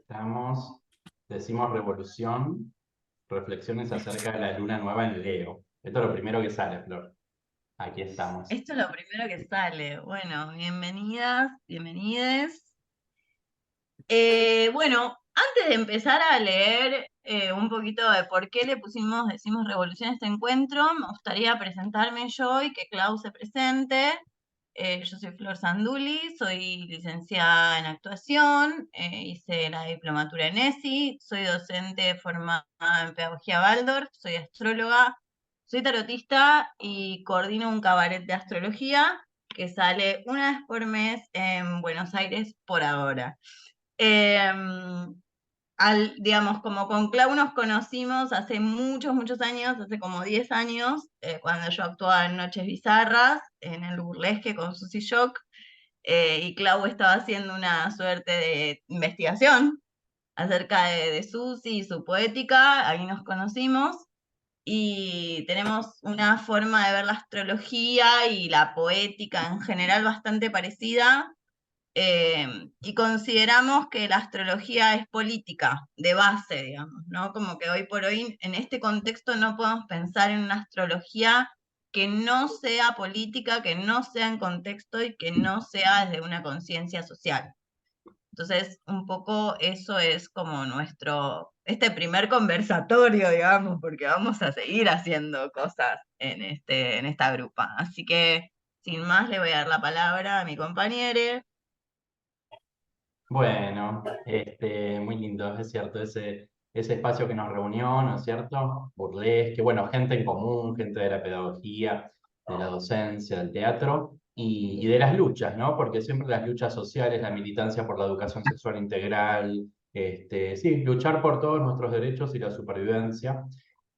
Estamos, decimos revolución, reflexiones acerca de la luna nueva en Leo. Esto es lo primero que sale, Flor. Aquí estamos. Esto es lo primero que sale. Bueno, bienvenidas, bienvenides. Bueno, antes de empezar a leer un poquito de por qué decimos revolución a este encuentro, me gustaría presentarme yo y que Clau se presente. Yo soy Flor Sanduli, soy licenciada en actuación, hice la diplomatura en ESI, soy docente formada en pedagogía Waldorf, soy astróloga, soy tarotista y coordino un cabaret de astrología que sale una vez por mes en Buenos Aires por ahora. Digamos, como con Clau nos conocimos hace muchos, muchos años, hace como 10 años, cuando yo actuaba en Noches Bizarras, en el burlesque con Susy Shock, y Clau estaba haciendo una suerte de investigación acerca de Susy y su poética, ahí nos conocimos, y tenemos una forma de ver la astrología y la poética en general bastante parecida, y consideramos que la astrología es política, de base, digamos, ¿no? Como que hoy por hoy, en este contexto, no podemos pensar en una astrología que no sea política, que no sea en contexto y que no sea desde una conciencia social. Entonces, un poco eso es como este primer conversatorio, digamos, porque vamos a seguir haciendo cosas en esta grupa. Así que, sin más, le voy a dar la palabra a mi compañera. Bueno, muy lindo, es cierto, ese espacio que nos reunió, ¿no es cierto? Burlesque, bueno, gente en común, gente de la pedagogía, de la docencia, del teatro y de las luchas, ¿no? Porque siempre las luchas sociales, la militancia por la educación sexual integral, sí, luchar por todos nuestros derechos y la supervivencia.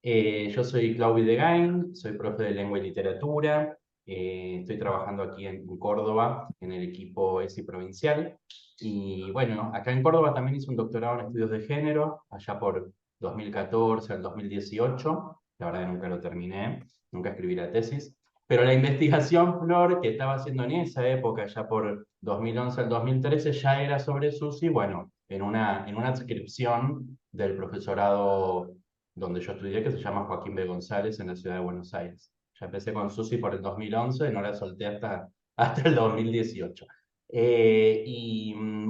Yo soy Claudio Videgain, soy profe de lengua y literatura, estoy trabajando aquí en Córdoba, en el equipo ESI provincial. Y bueno, acá en Córdoba también hice un doctorado en estudios de género, allá por 2014 al 2018. La verdad que nunca lo terminé, nunca escribí la tesis. Pero la investigación, Flor, que estaba haciendo en esa época, ya por 2011 al 2013, ya era sobre Susi, bueno, en una adscripción del profesorado donde yo estudié, que se llama Joaquín B. González, en la ciudad de Buenos Aires. Ya empecé con Susi por el 2011 y no la solté hasta el 2018.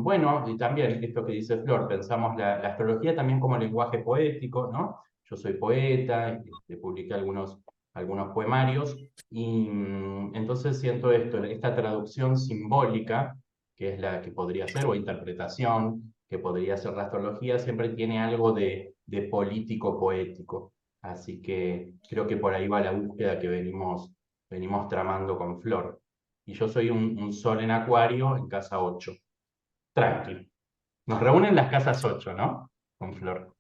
Bueno, y también esto que dice Flor, pensamos la astrología también como lenguaje poético, ¿no? Yo soy poeta, publiqué algunos poemarios, y entonces siento esta traducción simbólica, que es la que podría ser, o interpretación, que podría ser la astrología, siempre tiene algo de político poético. Así que creo que por ahí va la búsqueda que venimos tramando con Flor. Y yo soy un sol en Acuario en casa 8. Tranqui. Nos reúnen las casas 8, ¿no? Con Flor.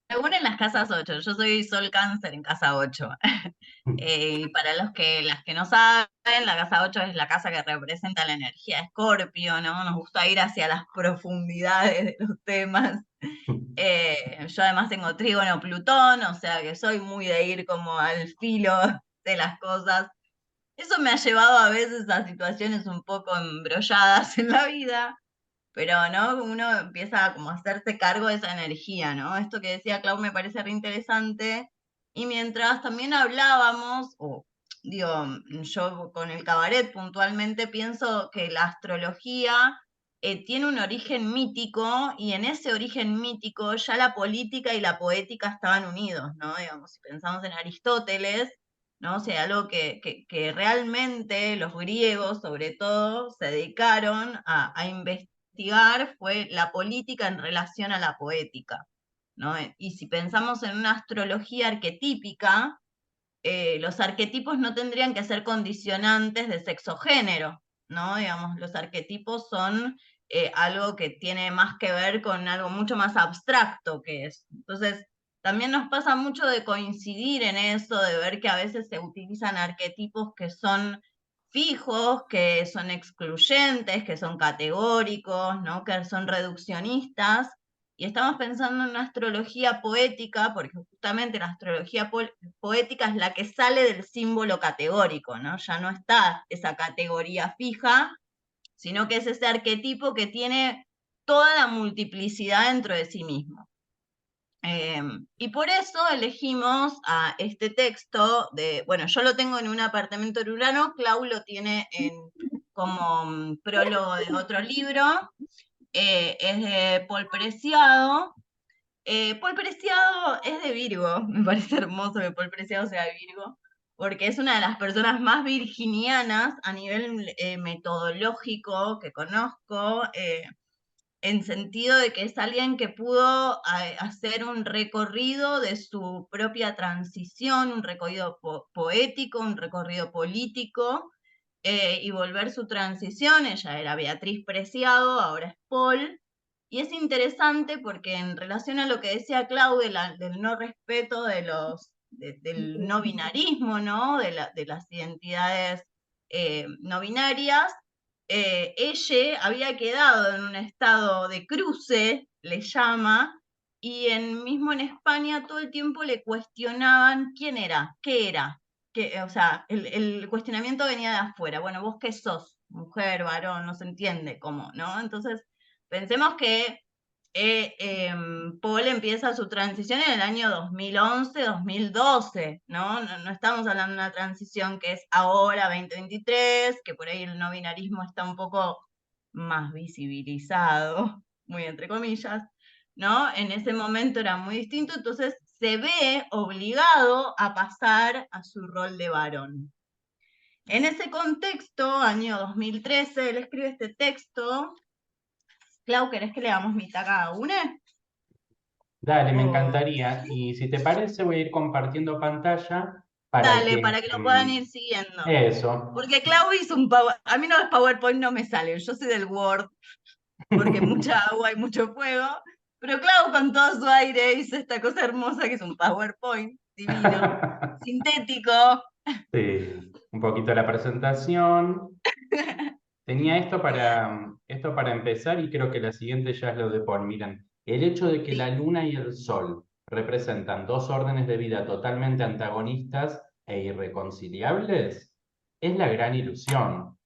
Reúnen las casas 8. Yo soy Sol Cáncer en casa 8. Y para las que no saben, la casa 8 es la casa que representa la energía de Escorpio, ¿no? Nos gusta ir hacia las profundidades de los temas. Yo además tengo trígono Plutón, o sea que soy muy de ir como al filo de las cosas. Eso me ha llevado a veces a situaciones un poco embrolladas en la vida, pero ¿no? Uno empieza como a hacerse cargo de esa energía, ¿no? Esto que decía Clau me parece re interesante. Y mientras también hablábamos, o digo, yo con el cabaret puntualmente pienso que la astrología tiene un origen mítico, y en ese origen mítico ya la política y la poética estaban unidos, ¿no? Digamos, si pensamos en Aristóteles, ¿no? O sea, algo que realmente los griegos, sobre todo, se dedicaron a investigar fue la política en relación a la poética, ¿no? Y si pensamos en una astrología arquetípica, los arquetipos no tendrían que ser condicionantes de sexo-género, ¿no? Digamos, los arquetipos son algo que tiene más que ver con algo mucho más abstracto que es. Entonces, también nos pasa mucho de coincidir en eso, de ver que a veces se utilizan arquetipos que son fijos, que son excluyentes, que son categóricos, ¿no? Que son reduccionistas. Y estamos pensando en una astrología poética, porque justamente la astrología poética es la que sale del símbolo categórico, ¿no? Ya no está esa categoría fija, sino que es ese arquetipo que tiene toda la multiplicidad dentro de sí mismo. Y por eso elegimos a este texto de, bueno, yo lo tengo en un apartamento en Urano, Clau lo tiene como prólogo de otro libro, es de Paul Preciado. Paul Preciado es de Virgo, me parece hermoso que Paul Preciado sea de Virgo, porque es una de las personas más virginianas a nivel metodológico que conozco, en sentido de que es alguien que pudo hacer un recorrido de su propia transición, un recorrido poético, un recorrido político, y volver su transición. Ella era Beatriz Preciado, ahora es Paul. Y es interesante porque en relación a lo que decía Claudia del no respeto del no binarismo, ¿no? De las identidades no binarias, ella había quedado en un estado de cruce, le llama, y mismo en España todo el tiempo le cuestionaban quién era, qué era. O sea, el cuestionamiento venía de afuera. Bueno, vos qué sos, mujer, varón, no se entiende cómo, ¿no? Entonces, pensemos que Paul empieza su transición en el año 2011, 2012, ¿no? No estamos hablando de una transición que es ahora, 2023, que por ahí el no binarismo está un poco más visibilizado, muy entre comillas, ¿no? En ese momento era muy distinto, entonces se ve obligado a pasar a su rol de varón. En ese contexto, año 2013, él escribe este texto. Clau, ¿querés que leamos mitad cada una? Dale, me O encantaría. Y si te parece, voy a ir compartiendo pantalla para dale, que... para que lo puedan ir siguiendo. eso. Porque Clau hizo un a mí no, los PowerPoint no me salen, yo soy del Word, porque mucha agua y mucho fuego, pero Clau con todo su aire hizo esta cosa hermosa que es un PowerPoint divino, sintético. Sí, un poquito la presentación. Tenía esto para empezar y creo que la siguiente ya es lo de Paul. Miren, el hecho de que la Sí, luna y el sol representan dos órdenes de vida totalmente antagonistas e irreconciliables es la gran ilusión.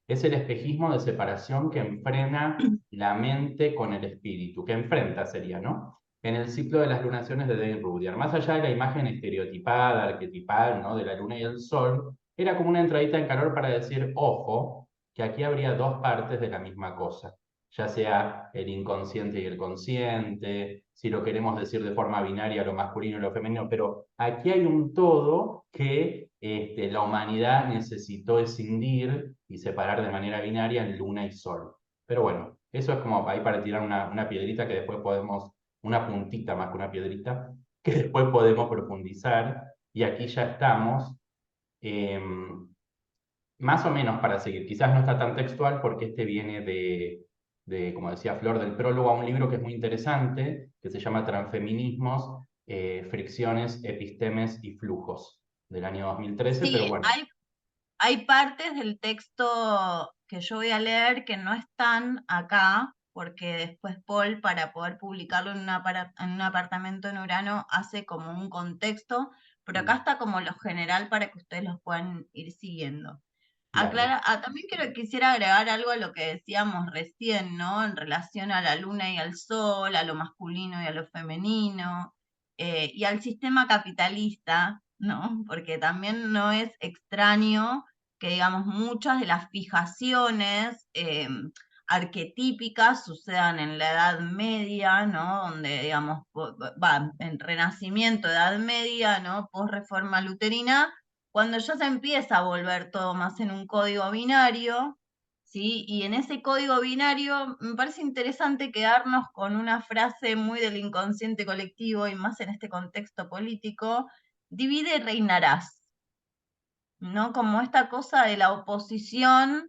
Es el espejismo de separación que enfrena la mente con el espíritu, que enfrenta sería, ¿no? En el ciclo de las lunaciones de Dane Rudyard. Más allá de la imagen estereotipada, arquetipal, ¿no? De la luna y el sol, era como una entradita en calor para decir, ojo, que aquí habría dos partes de la misma cosa, ya sea el inconsciente y el consciente, si lo queremos decir de forma binaria, lo masculino y lo femenino, pero aquí hay un todo que la humanidad necesitó escindir y separar de manera binaria en luna y sol. Pero bueno, eso es como ahí para tirar una piedrita que después podemos, una puntita más que una piedrita, que después podemos profundizar. Y aquí ya estamos. eh, Más o menos para seguir. Quizás no está tan textual porque este viene como decía Flor, del prólogo a un libro que es muy interesante, que se llama Transfeminismos, Fricciones, Epistemes y Flujos, del año 2013, pero sí, bueno, hay partes del texto que yo voy a leer que no están acá, porque después Paul, para poder publicarlo en un apartamento en Urano, hace como un contexto, pero acá mm, está como lo general para que ustedes los puedan ir siguiendo. dale. También quisiera agregar algo a lo que decíamos recién, ¿no? En relación a la luna y al sol, a lo masculino y a lo femenino, y al sistema capitalista, ¿no? Porque también no es extraño que, digamos, muchas de las fijaciones arquetípicas sucedan en la Edad Media, ¿no? Donde, digamos, va, en Renacimiento, Edad Media, ¿no? Post-reforma luterina, cuando ya se empieza a volver todo más en un código binario, ¿sí? Y en ese código binario me parece interesante quedarnos con una frase muy del inconsciente colectivo y más en este contexto político: divide y reinarás, ¿no? Como esta cosa de la oposición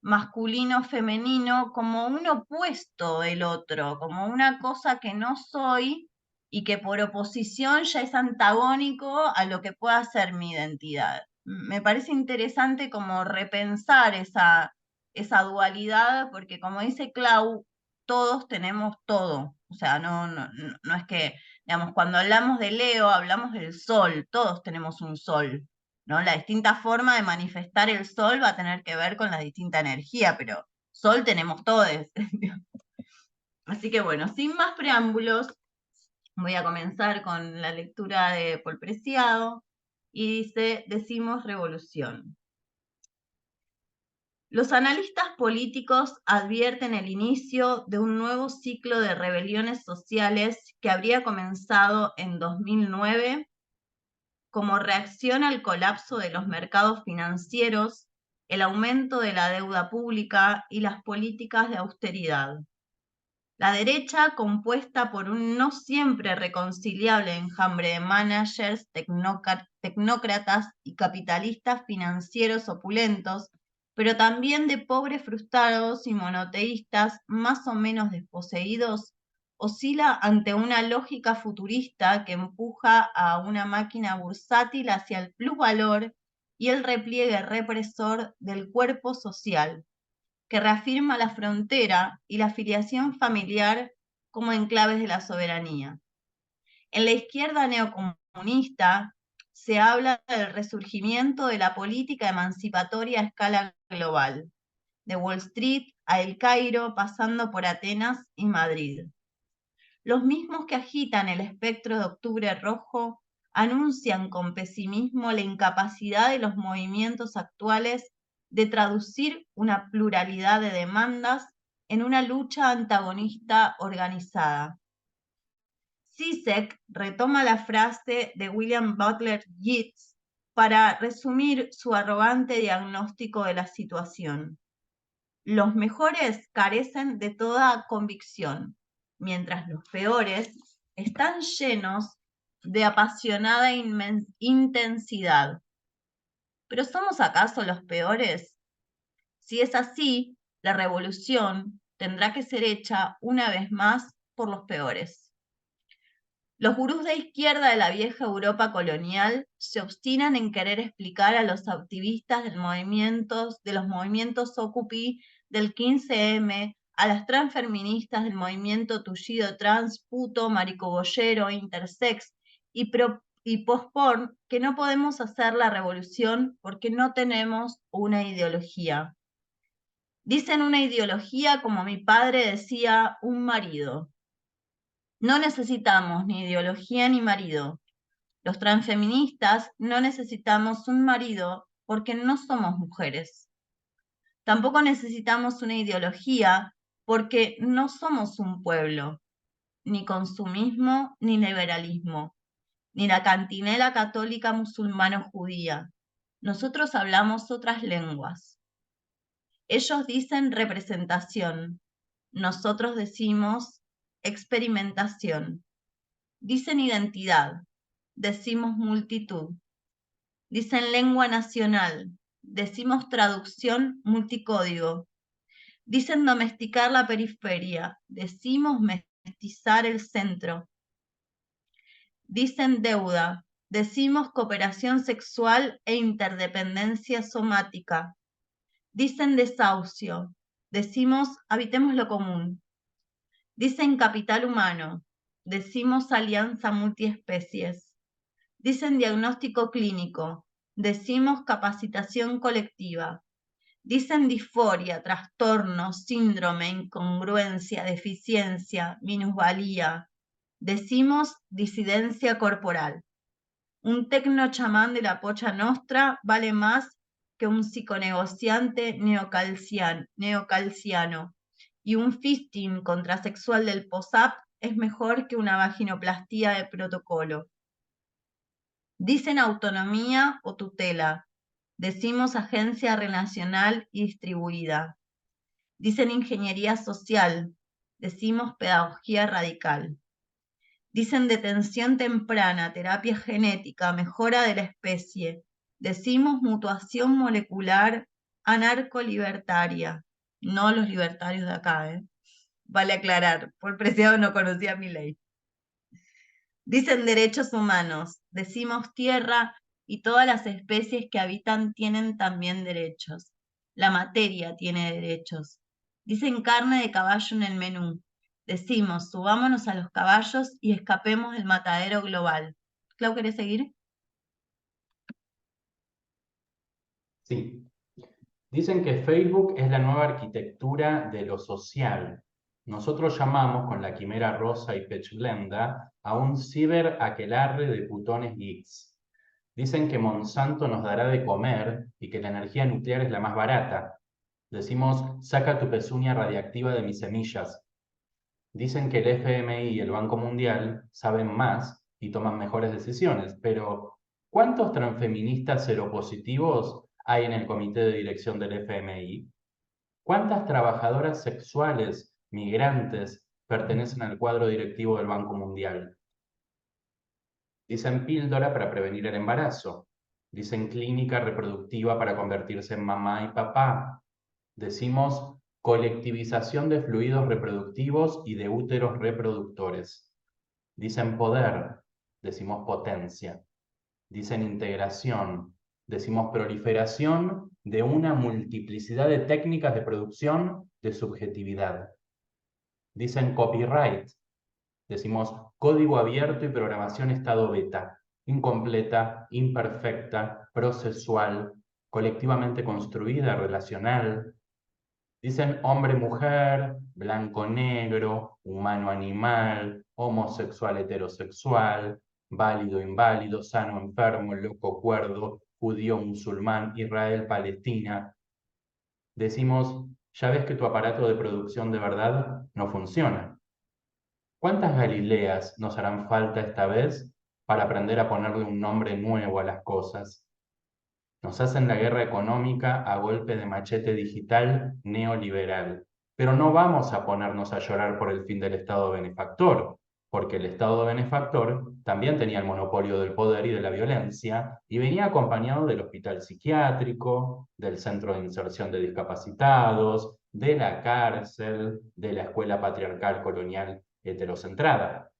masculino-femenino como un opuesto del otro, como una cosa que no soy y que por oposición ya es antagónico a lo que pueda ser mi identidad. Me parece interesante como repensar esa dualidad, porque como dice Clau, todos tenemos todo. O sea, no es que, digamos, cuando hablamos de Leo, hablamos del sol, todos tenemos un sol, ¿no? La distinta forma de manifestar el sol va a tener que ver con la distinta energía, pero sol tenemos todos. Así que bueno, sin más preámbulos, voy a comenzar con la lectura de Paul Preciado y dice, decimos revolución. Los analistas políticos advierten el inicio de un nuevo ciclo de rebeliones sociales que habría comenzado en 2009 como reacción al colapso de los mercados financieros, el aumento de la deuda pública y las políticas de austeridad. La derecha, compuesta por un no siempre reconciliable enjambre de managers, tecnócratas y capitalistas financieros opulentos, pero también de pobres frustrados y monoteístas más o menos desposeídos, oscila ante una lógica futurista que empuja a una máquina bursátil hacia el plusvalor y el repliegue represor del cuerpo social, que reafirma la frontera y la filiación familiar como enclaves de la soberanía. En la izquierda neocomunista se habla del resurgimiento de la política emancipatoria a escala global, de Wall Street a El Cairo, pasando por Atenas y Madrid. Los mismos que agitan el espectro de Octubre Rojo anuncian con pesimismo la incapacidad de los movimientos actuales de traducir una pluralidad de demandas en una lucha antagonista organizada. Zizek retoma la frase de William Butler Yeats para resumir su arrogante diagnóstico de la situación. Los mejores carecen de toda convicción, mientras los peores están llenos de apasionada intensidad. ¿Pero somos acaso los peores? Si es así, la revolución tendrá que ser hecha una vez más por los peores. Los gurús de izquierda de la vieja Europa colonial se obstinan en querer explicar a los activistas de los movimientos Occupy del 15M, a las transfeministas del movimiento tullido trans, puto, maricobollero, intersex y postporn, que no podemos hacer la revolución porque no tenemos una ideología. Dicen una ideología, como mi padre decía, un marido. No necesitamos ni ideología ni marido. Los transfeministas no necesitamos un marido porque no somos mujeres. Tampoco necesitamos una ideología porque no somos un pueblo, ni consumismo ni liberalismo, ni la cantinela católica musulmano-judía. Nosotros hablamos otras lenguas. Ellos dicen representación, nosotros decimos experimentación. Dicen identidad, decimos multitud. Dicen lengua nacional, decimos traducción multicódigo. Dicen domesticar la periferia, decimos mestizar el centro. Dicen deuda, decimos cooperación sexual e interdependencia somática. Dicen desahucio, decimos habitemos lo común. Dicen capital humano, decimos alianza multiespecies. Dicen diagnóstico clínico, decimos capacitación colectiva. Dicen disforia, trastorno, síndrome, incongruencia, deficiencia, minusvalía. Decimos disidencia corporal. Un tecno chamán de la Pocha Nostra vale más que un psiconegociante neocalciano. Y un fisting contrasexual del POSAP es mejor que una vaginoplastía de protocolo. Dicen autonomía o tutela. Decimos agencia relacional y distribuida. Dicen ingeniería social. Decimos pedagogía radical. Dicen detención temprana, terapia genética, mejora de la especie. Decimos mutuación molecular anarco-libertaria. No los libertarios de acá, ¿eh? Vale aclarar, por Preciado no conocía mi ley. Dicen derechos humanos, decimos tierra y todas las especies que habitan tienen también derechos. La materia tiene derechos. Dicen carne de caballo en el menú. Decimos, subámonos a los caballos y escapemos del matadero global. Clau, ¿querés seguir? Sí. Dicen que Facebook es la nueva arquitectura de lo social. Nosotros llamamos con la quimera rosa y pechblenda a un ciberaquelarre de putones geeks. Dicen que Monsanto nos dará de comer y que la energía nuclear es la más barata. Decimos, saca tu pezuña radiactiva de mis semillas. Dicen que el FMI y el Banco Mundial saben más y toman mejores decisiones, pero ¿cuántos transfeministas seropositivos hay en el comité de dirección del FMI? ¿Cuántas trabajadoras sexuales migrantes pertenecen al cuadro directivo del Banco Mundial? Dicen píldora para prevenir el embarazo. Dicen clínica reproductiva para convertirse en mamá y papá. Decimos colectivización de fluidos reproductivos y de úteros reproductores. Dicen poder, decimos potencia. Dicen integración, decimos proliferación de una multiplicidad de técnicas de producción de subjetividad. Dicen copyright, decimos código abierto y programación estado beta, incompleta, imperfecta, procesual, colectivamente construida, relacional. Dicen hombre-mujer, blanco-negro, humano-animal, homosexual-heterosexual, válido-inválido, sano-enfermo, loco-cuerdo, judío-musulmán, Israel-Palestina. Decimos, ya ves que tu aparato de producción de verdad no funciona. ¿Cuántas Galileas nos harán falta esta vez para aprender a ponerle un nombre nuevo a las cosas? Nos hacen la guerra económica a golpe de machete digital neoliberal. Pero no vamos a ponernos a llorar por el fin del Estado benefactor, porque el Estado benefactor también tenía el monopolio del poder y de la violencia y venía acompañado del hospital psiquiátrico, del centro de inserción de discapacitados, de la cárcel, de la escuela patriarcal colonial heterocentrada.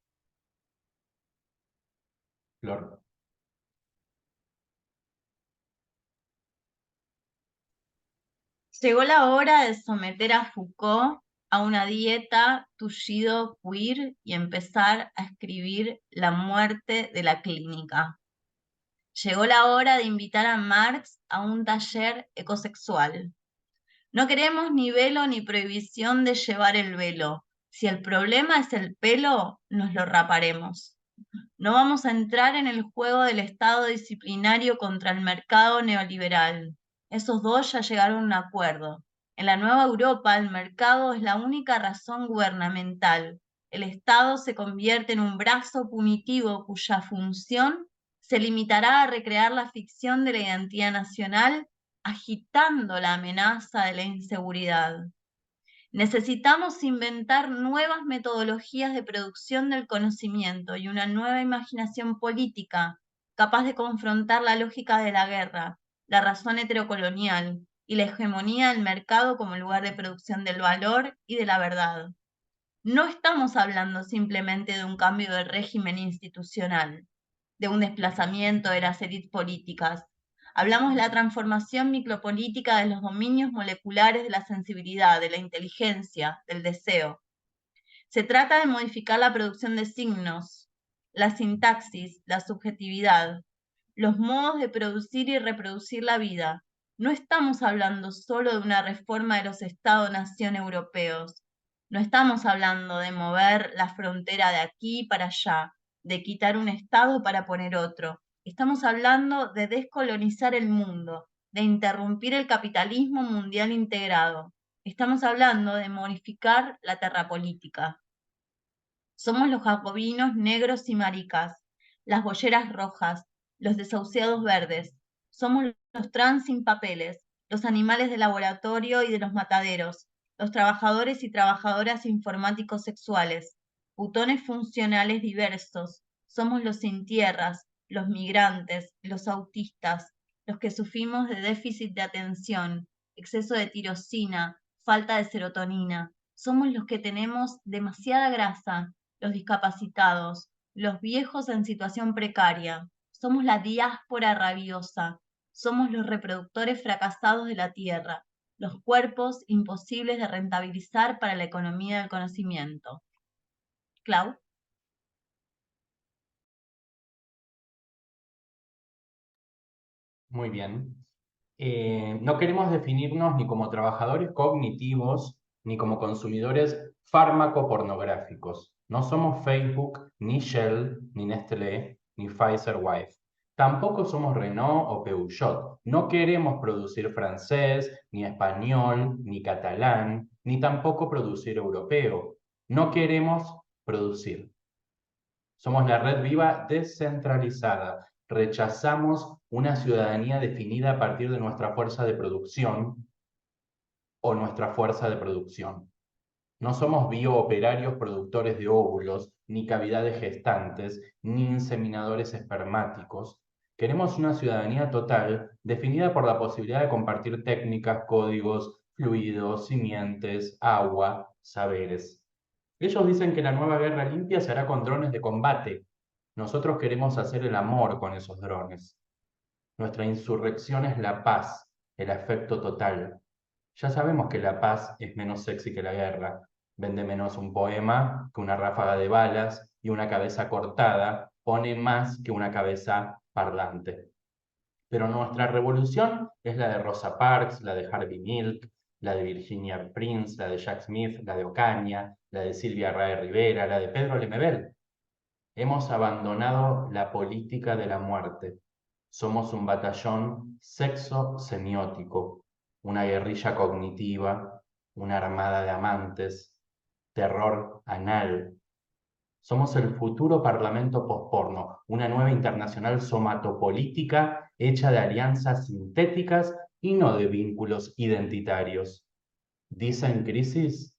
Flor. Llegó la hora de someter a Foucault a una dieta tullido queer y empezar a escribir la muerte de la clínica. Llegó la hora de invitar a Marx a un taller ecosexual. No queremos ni velo ni prohibición de llevar el velo. Si el problema es el pelo, nos lo raparemos. No vamos a entrar en el juego del Estado disciplinario contra el mercado neoliberal. Esos dos ya llegaron a un acuerdo. En la nueva Europa, el mercado es la única razón gubernamental. El Estado se convierte en un brazo punitivo cuya función se limitará a recrear la ficción de la identidad nacional, agitando la amenaza de la inseguridad. Necesitamos inventar nuevas metodologías de producción del conocimiento y una nueva imaginación política capaz de confrontar la lógica de la guerra, la razón heterocolonial y la hegemonía del mercado como lugar de producción del valor y de la verdad. No estamos hablando simplemente de un cambio de régimen institucional, de un desplazamiento de las élites políticas. Hablamos de la transformación micropolítica de los dominios moleculares de la sensibilidad, de la inteligencia, del deseo. Se trata de modificar la producción de signos, la sintaxis, la subjetividad, los modos de producir y reproducir la vida. No estamos hablando solo de una reforma de los Estados-nación europeos. No estamos hablando de mover la frontera de aquí para allá, de quitar un Estado para poner otro. Estamos hablando de descolonizar el mundo, de interrumpir el capitalismo mundial integrado. Estamos hablando de modificar la terrapolítica. Somos los jacobinos negros y maricas, las bolleras rojas, los desahuciados verdes. Somos los trans sin papeles, los animales de laboratorio y de los mataderos, los trabajadores y trabajadoras informáticos sexuales, putones funcionales diversos. Somos los sin tierras, los migrantes, los autistas, los que sufrimos de déficit de atención, exceso de tirosina, falta de serotonina. Somos los que tenemos demasiada grasa, los discapacitados, los viejos en situación precaria. Somos la diáspora rabiosa, somos los reproductores fracasados de la tierra, los cuerpos imposibles de rentabilizar para la economía del conocimiento. Clau. Muy bien. No queremos definirnos ni como trabajadores cognitivos, ni como consumidores fármaco-pornográficos. No somos Facebook, ni Shell, ni Nestlé, ni Pfizer Wife. Tampoco somos Renault o Peugeot. No queremos producir francés, ni español, ni catalán, ni tampoco producir europeo. No queremos producir. Somos la red viva descentralizada. Rechazamos una ciudadanía definida a partir de nuestra fuerza de producción o nuestra fuerza de producción. No somos biooperarios productores de óvulos, ni cavidades gestantes, ni inseminadores espermáticos. Queremos una ciudadanía total definida por la posibilidad de compartir técnicas, códigos, fluidos, simientes, agua, saberes. Ellos dicen que la nueva guerra limpia se hará con drones de combate. Nosotros queremos hacer el amor con esos drones. Nuestra insurrección es la paz, el afecto total. Ya sabemos que la paz es menos sexy que la guerra. Vende menos un poema que una ráfaga de balas y una cabeza cortada pone más que una cabeza parlante. Pero nuestra revolución es la de Rosa Parks, la de Harvey Milk, la de Virginia Prince, la de Jack Smith, la de Ocaña, la de Silvia Rae Rivera, la de Pedro Lemebel. Hemos abandonado la política de la muerte. Somos un batallón sexo-semiótico, una guerrilla cognitiva, una armada de amantes, terror anal. Somos el futuro parlamento posporno, una nueva internacional somatopolítica hecha de alianzas sintéticas y no de vínculos identitarios. Dicen crisis,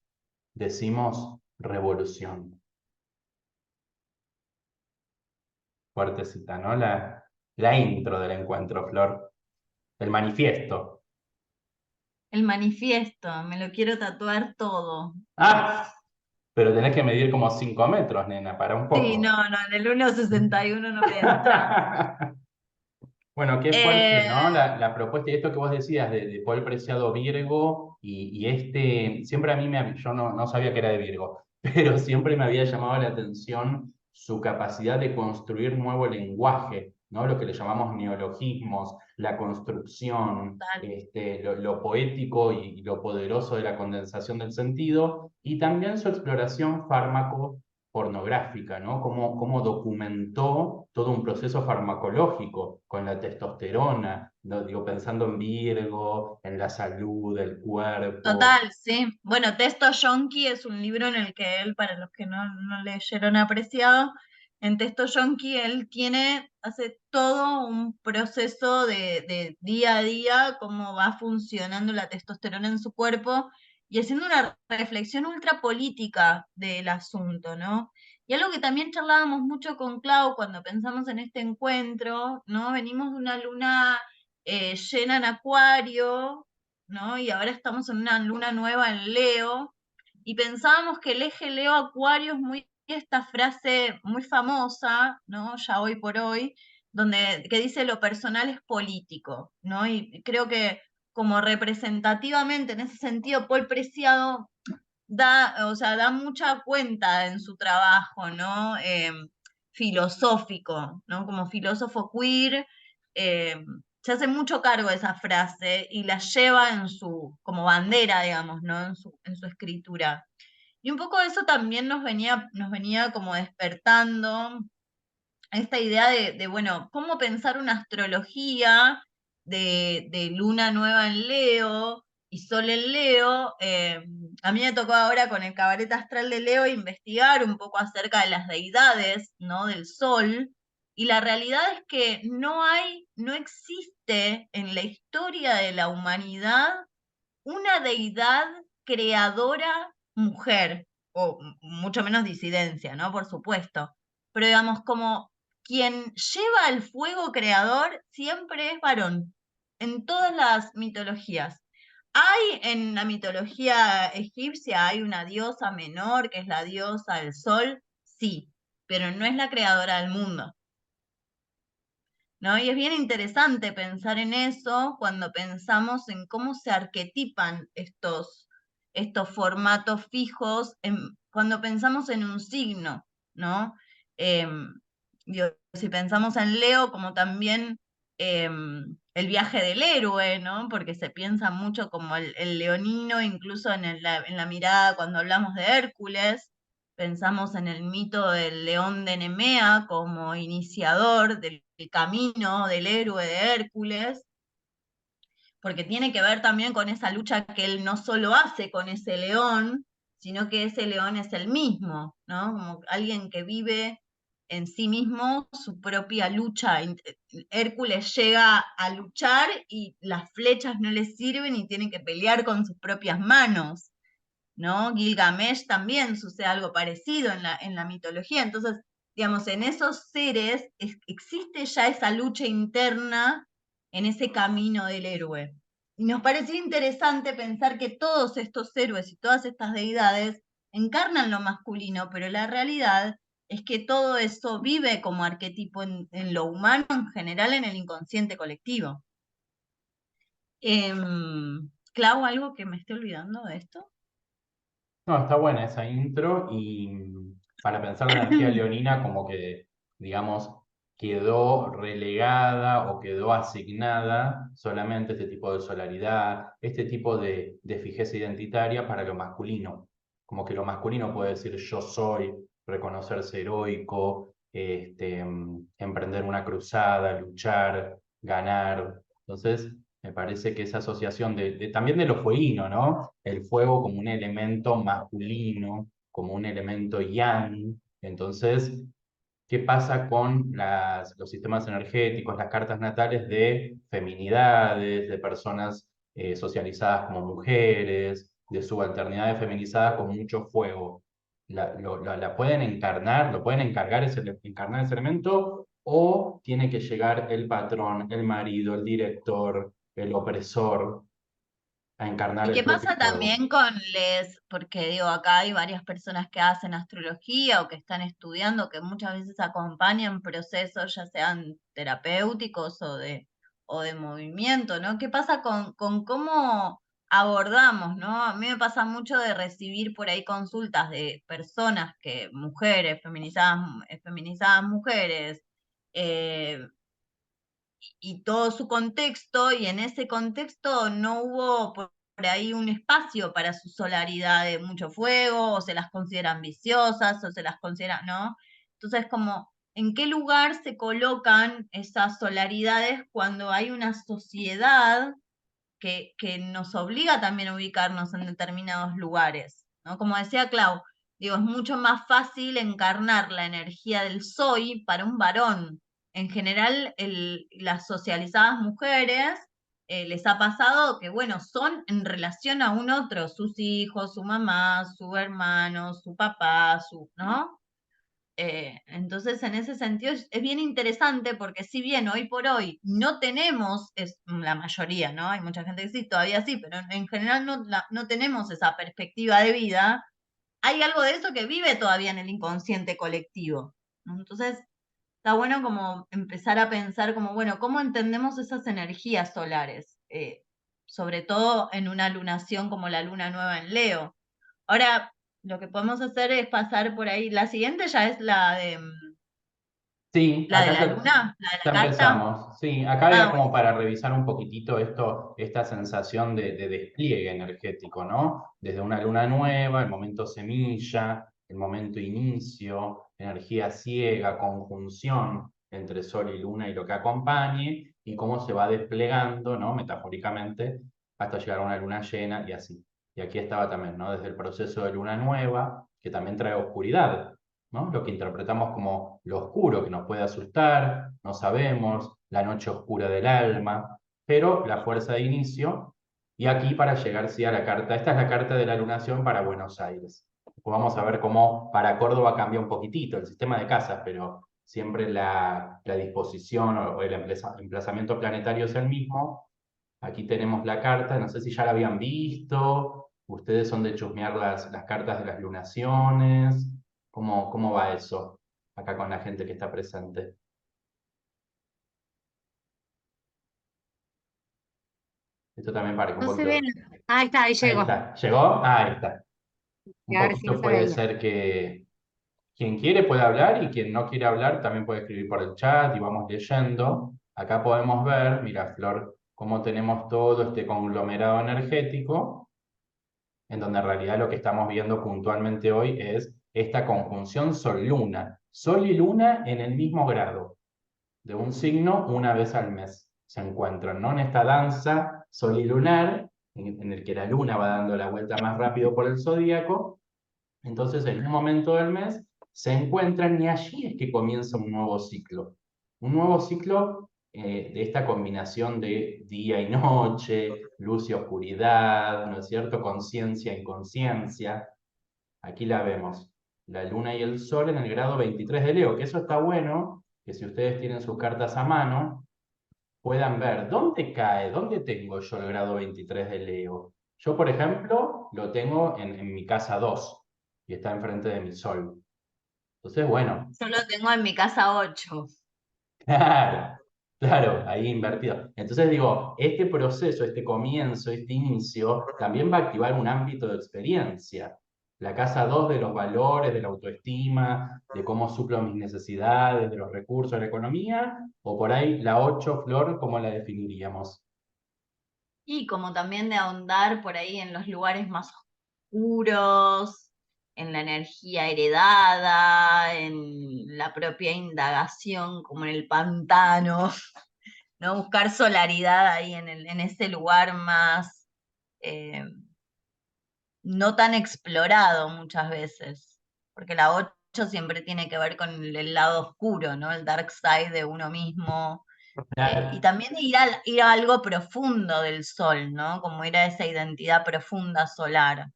decimos revolución. Fuertecita, ¿no? La intro del encuentro, Flor. El manifiesto. El manifiesto, me lo quiero tatuar todo. Ah, pero tenés que medir como 5 metros, nena, para un Sí, poco. no, en el 1,61 no me entra. Bueno, qué fuerte, Eh, ¿no? La propuesta y esto que vos decías de Paul Preciado Virgo y este, siempre a mí yo no sabía que era de Virgo, pero siempre me había llamado la atención su capacidad de construir nuevo lenguaje, ¿no? Lo que le llamamos neologismos, la construcción, Total. lo poético y lo poderoso de la condensación del sentido, y también su exploración fármaco pornográfica, ¿no? Cómo documentó todo un proceso farmacológico con la testosterona, ¿no? Digo, pensando en Virgo, en la salud, el cuerpo. Total, sí. Bueno, Testo Yonki es un libro en el que él, para los que no leyeron apreciado, en Testo Yonki él hace todo un proceso de día a día, cómo va funcionando la testosterona en su cuerpo y haciendo una reflexión ultra política del asunto, ¿no? Y algo que también charlábamos mucho con Clau cuando pensamos en este encuentro, ¿no? Venimos de una luna llena en Acuario, ¿no? Y ahora estamos en una luna nueva en Leo, y pensábamos que el eje Leo-Acuario es muy esta frase muy famosa, ¿no? Ya hoy por hoy, que dice lo personal es político, ¿no? Y creo que como representativamente en ese sentido, Paul Preciado o sea, da mucha cuenta en su trabajo, ¿no? Filosófico, ¿no? Como filósofo queer, eh, se hace mucho cargo de esa frase y la lleva como bandera, digamos, ¿no? En su escritura. Y un poco eso también nos venía como despertando esta idea bueno, cómo pensar una astrología de luna nueva en Leo y sol en Leo. A mí me tocó ahora con el cabaret astral de Leo investigar un poco acerca de las deidades, ¿no? Del sol. Y la realidad es que no existe en la historia de la humanidad una deidad creadora mujer, o mucho menos disidencia, ¿no? Por supuesto. Pero digamos, como quien lleva el fuego creador siempre es varón, en todas las mitologías. Hay en la mitología egipcia, hay una diosa menor que es la diosa del sol, sí, pero no es la creadora del mundo. ¿No? Y es bien interesante pensar en eso cuando pensamos en cómo se arquetipan estos formatos fijos, cuando pensamos en un signo, ¿no? Digo, si pensamos en Leo como también el viaje del héroe, ¿no? Porque se piensa mucho como el leonino, incluso en la mirada cuando hablamos de Hércules, pensamos en el mito del león de Nemea como iniciador del camino del héroe de Hércules, porque tiene que ver también con esa lucha que él no solo hace con ese león, sino que ese león es el mismo, ¿no? Como alguien que vive en sí mismo su propia lucha. Hércules llega a luchar y las flechas no le sirven y tiene que pelear con sus propias manos, ¿no? Gilgamesh también sucede algo parecido en la mitología. Entonces, digamos, en esos seres existe ya esa lucha interna en ese camino del héroe. Y nos parecía interesante pensar que todos estos héroes y todas estas deidades encarnan lo masculino, pero la realidad es que todo eso vive como arquetipo en lo humano en general, en el inconsciente colectivo. Clau, ¿algo que me esté olvidando de esto? No, está buena esa intro y para pensar la energía leonina como que, digamos, quedó relegada o quedó asignada solamente este tipo de solaridad, este tipo de fijeza identitaria para lo masculino. Como que lo masculino puede decir yo soy, reconocerse heroico, emprender una cruzada, luchar, ganar. Entonces, me parece que esa asociación también de lo fueguino, ¿no? El fuego como un elemento masculino, como un elemento yang. Entonces, ¿qué pasa con los sistemas energéticos, las cartas natales de feminidades, de personas socializadas como mujeres, de subalternidades feminizadas con mucho fuego? La pueden encarnar, lo pueden encarnar ese elemento, o tiene que llegar el patrón, el marido, el director, el opresor a encarnar ¿Y el qué propio pasa fuego. también con porque digo, acá hay varias personas que hacen astrología o que están estudiando, que muchas veces acompañan procesos, ya sean terapéuticos o de movimiento, ¿no? ¿Qué pasa con cómo abordamos, ¿no? A mí me pasa mucho de recibir por ahí consultas de personas mujeres, feminizadas mujeres, eh, y todo su contexto, y en ese contexto no hubo por ahí un espacio para su solaridad de mucho fuego, o se las considera ambiciosas, o se las considera, ¿no? Entonces, como, ¿en qué lugar se colocan esas solaridades cuando hay una sociedad que nos obliga también a ubicarnos en determinados lugares, ¿no? Como decía Clau, digo, es mucho más fácil encarnar la energía del soy para un varón. En general, las socializadas mujeres les ha pasado que, bueno, son en relación a un otro, sus hijos, su mamá, su hermano, su papá, ¿no? Entonces, en ese sentido, es bien interesante porque si bien hoy por hoy no tenemos, la mayoría, ¿no? Hay mucha gente que sí, todavía sí, pero en general no tenemos esa perspectiva de vida, hay algo de eso que vive todavía en el inconsciente colectivo, ¿no? Entonces, está bueno como empezar a pensar como, bueno, ¿cómo entendemos esas energías solares? Sobre todo en una lunación como la luna nueva en Leo. Ahora, lo que podemos hacer es pasar por ahí. La siguiente ya es Sí, la de la luna, la de ya la carta. empezamos. Sí, acá era Ah, como para revisar un poquitito esta sensación de despliegue energético, ¿no? Desde una luna nueva, el momento semilla, el momento inicio, energía ciega, conjunción entre sol y luna y lo que acompañe, y cómo se va desplegando, ¿no? Metafóricamente, hasta llegar a una luna llena y así. Y aquí estaba también, ¿no? Desde el proceso de luna nueva, que también trae oscuridad, ¿no? Lo que interpretamos como lo oscuro, que nos puede asustar, no sabemos, la noche oscura del alma, pero la fuerza de inicio. Y aquí para llegar sí a la carta, esta es la carta de la lunación para Buenos Aires. Después vamos a ver cómo para Córdoba cambia un poquitito el sistema de casas, pero siempre la disposición o el emplazamiento planetario es el mismo. Aquí tenemos la carta, no sé si ya la habían visto, ustedes son de chusmear las cartas de las lunaciones. ¿Cómo va eso acá con la gente que está presente? Esto también para que un No se ve. poquito... Ahí está, ahí Ahí llegó. está, ¿llegó? Ah, ahí está. Un A ver si no poquito se puede veía. ser que quien quiere puede hablar y quien no quiere hablar también puede escribir por el chat y vamos leyendo. Acá podemos ver, mira, Flor, cómo tenemos todo este conglomerado energético, en donde en realidad lo que estamos viendo puntualmente hoy es esta conjunción Sol-Luna. Sol y Luna en el mismo grado, de un signo una vez al mes se encuentran, ¿no? En esta danza solilunar, en el que la luna va dando la vuelta más rápido por el zodíaco, entonces en un momento del mes se encuentran y allí es que comienza un nuevo ciclo de esta combinación de día y noche, luz y oscuridad, ¿no es cierto? Conciencia e inconsciencia. Aquí la vemos, la luna y el sol en el grado 23 de Leo, que eso está bueno, que si ustedes tienen sus cartas a mano, puedan ver dónde cae, dónde tengo yo el grado 23 de Leo. Yo, por ejemplo, lo tengo en mi casa 2 y está enfrente de mi sol. Entonces, bueno, Yo lo tengo en mi casa 8. claro, claro, ahí invertido. Entonces digo, este proceso, este comienzo, este inicio, también va a activar un ámbito de experiencia. La casa 2 de los valores, de la autoestima, de cómo suplo mis necesidades, de los recursos, de la economía, o por ahí la 8 Flor, ¿cómo la definiríamos? Y como también de ahondar por ahí en los lugares más oscuros, en la energía heredada, en la propia indagación, como en el pantano, ¿no? Buscar solaridad ahí en ese lugar más eh, no tan explorado muchas veces, porque la 8 siempre tiene que ver con el lado oscuro, ¿no? El dark side de uno mismo, y también ir a algo profundo del sol, ¿no? Como ir a esa identidad profunda solar.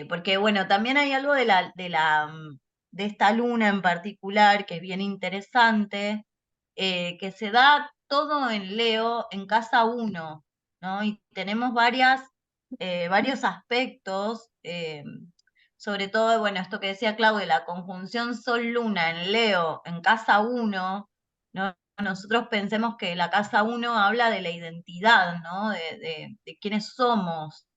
Porque, bueno, también hay algo de esta luna en particular que es bien interesante, que se da todo en Leo en casa 1, ¿no? Y tenemos varios aspectos, sobre todo, bueno, esto que decía Claudia, la conjunción Sol-Luna en Leo en casa 1, ¿no? Nosotros pensemos que la casa 1 habla de la identidad, ¿no? De quiénes somos.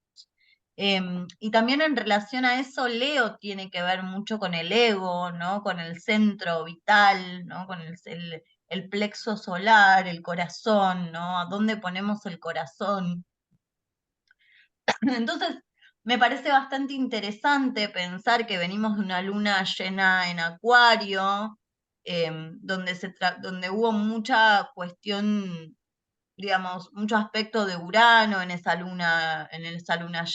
Y también en relación a eso, Leo tiene que ver mucho con el ego, ¿no? Con el centro vital, ¿no? Con el plexo solar, el corazón, ¿no? ¿A dónde ponemos el corazón? Entonces, me parece bastante interesante pensar que venimos de una luna llena en Acuario, donde hubo mucha cuestión, digamos, mucho aspecto de Urano en esa luna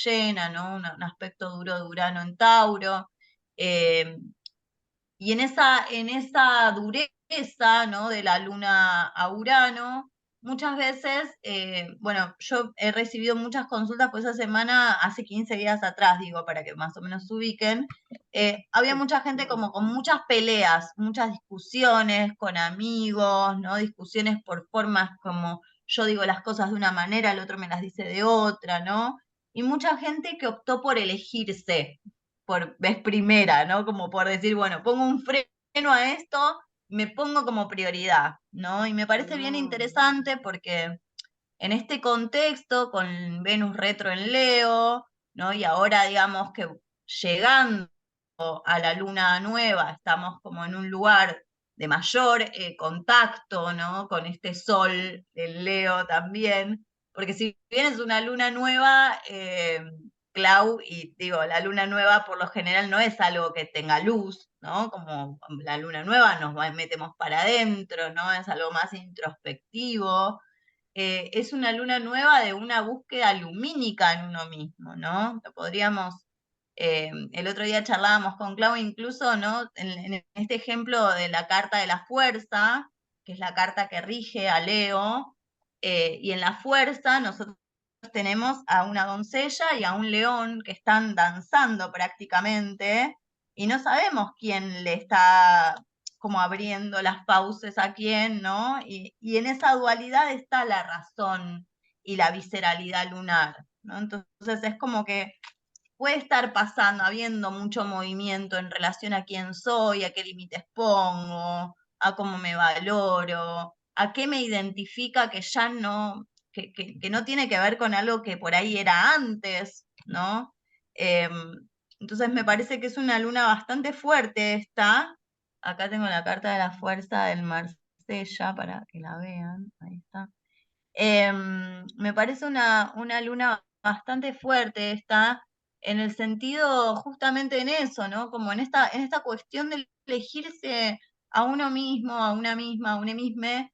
llena, ¿no? Un aspecto duro de Urano en Tauro. eh, y en esa dureza, ¿no? De la luna a Urano, muchas veces, bueno, yo he recibido muchas consultas, pues esa semana, hace 15 días atrás, digo, para que más o menos se ubiquen, había mucha gente como con muchas peleas, muchas discusiones con amigos, ¿no? Discusiones por formas como yo digo las cosas de una manera, el otro me las dice de otra, ¿no? Y mucha gente que optó por elegirse, por vez primera, ¿no? Como por decir, bueno, pongo un freno a esto, me pongo como prioridad, ¿no? Y me parece bien interesante porque en este contexto, con Venus retro en Leo, ¿no? Y ahora digamos que llegando a la luna nueva, estamos como en un lugar de mayor contacto, ¿no? Con este sol en Leo también, porque si bien es una luna nueva, Clau, y digo, la luna nueva por lo general no es algo que tenga luz, ¿no? Como la luna nueva nos metemos para adentro, ¿no? Es algo más introspectivo. Es una luna nueva de una búsqueda lumínica en uno mismo, ¿no? Lo podríamos, el otro día charlábamos con Clau incluso, ¿no? En este ejemplo de la carta de la fuerza, que es la carta que rige a Leo, y en la fuerza nosotros tenemos a una doncella y a un león que están danzando prácticamente, y no sabemos quién le está como abriendo las fauces a quién, ¿no? Y en esa dualidad está la razón y la visceralidad lunar, ¿no? Entonces es como que puede estar pasando, habiendo mucho movimiento en relación a quién soy, a qué límites pongo, a cómo me valoro, a qué me identifica que ya no, que no tiene que ver con algo que por ahí era antes, ¿no? Eh, entonces me parece que es una luna bastante fuerte esta. Acá tengo la carta de la fuerza del Marciano ella para que la vean. Ahí está. Me parece una luna bastante fuerte esta, en el sentido justamente en eso, ¿no? Como en esta cuestión de elegirse a uno mismo, a una misma, a una misma,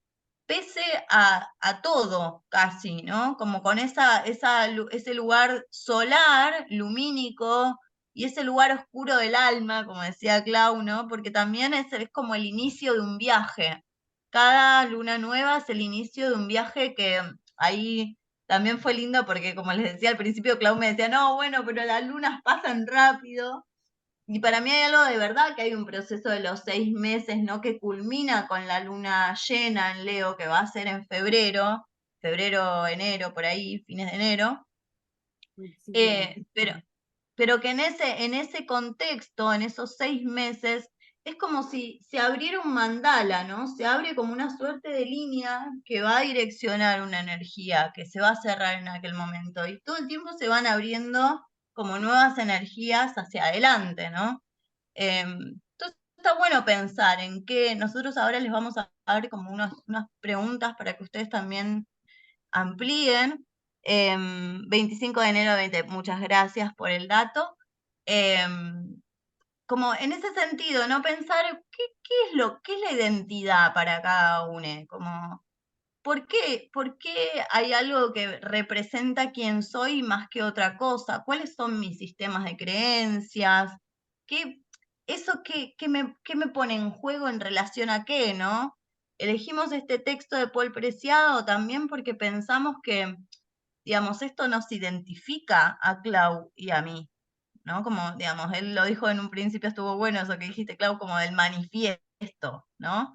pese a todo casi, ¿no? Como con ese lugar solar, lumínico, y ese lugar oscuro del alma, como decía Clau, ¿no? Porque también es como el inicio de un viaje. Cada luna nueva es el inicio de un viaje que ahí también fue lindo porque, como les decía al principio, Clau me decía, no, bueno, pero las lunas pasan rápido. Y para mí hay algo de verdad, que hay un proceso de los 6 meses, ¿no? Que culmina con la luna llena en Leo, que va a ser en febrero, enero, por ahí, fines de enero. Sí, Eh, pero, pero que en ese contexto, en esos 6 meses, es como si se abriera un mandala, ¿no? Se abre como una suerte de línea que va a direccionar una energía, que se va a cerrar en aquel momento. Y todo el tiempo se van abriendo como nuevas energías hacia adelante, ¿no? Entonces está bueno pensar en que nosotros ahora les vamos a dar como unas preguntas para que ustedes también amplíen. 25 de enero, muchas gracias por el dato. Como en ese sentido, ¿no? Pensar qué es la identidad para cada uno, como por qué hay algo que representa quién soy más que otra cosa? ¿Cuáles son mis sistemas de creencias? ¿Qué, qué me pone en juego en relación a qué, no? Elegimos este texto de Paul Preciado también porque pensamos que, digamos, esto nos identifica a Clau y a mí, ¿no? Como, digamos, él lo dijo en un principio, estuvo bueno eso que dijiste, Clau, como del manifiesto, ¿no?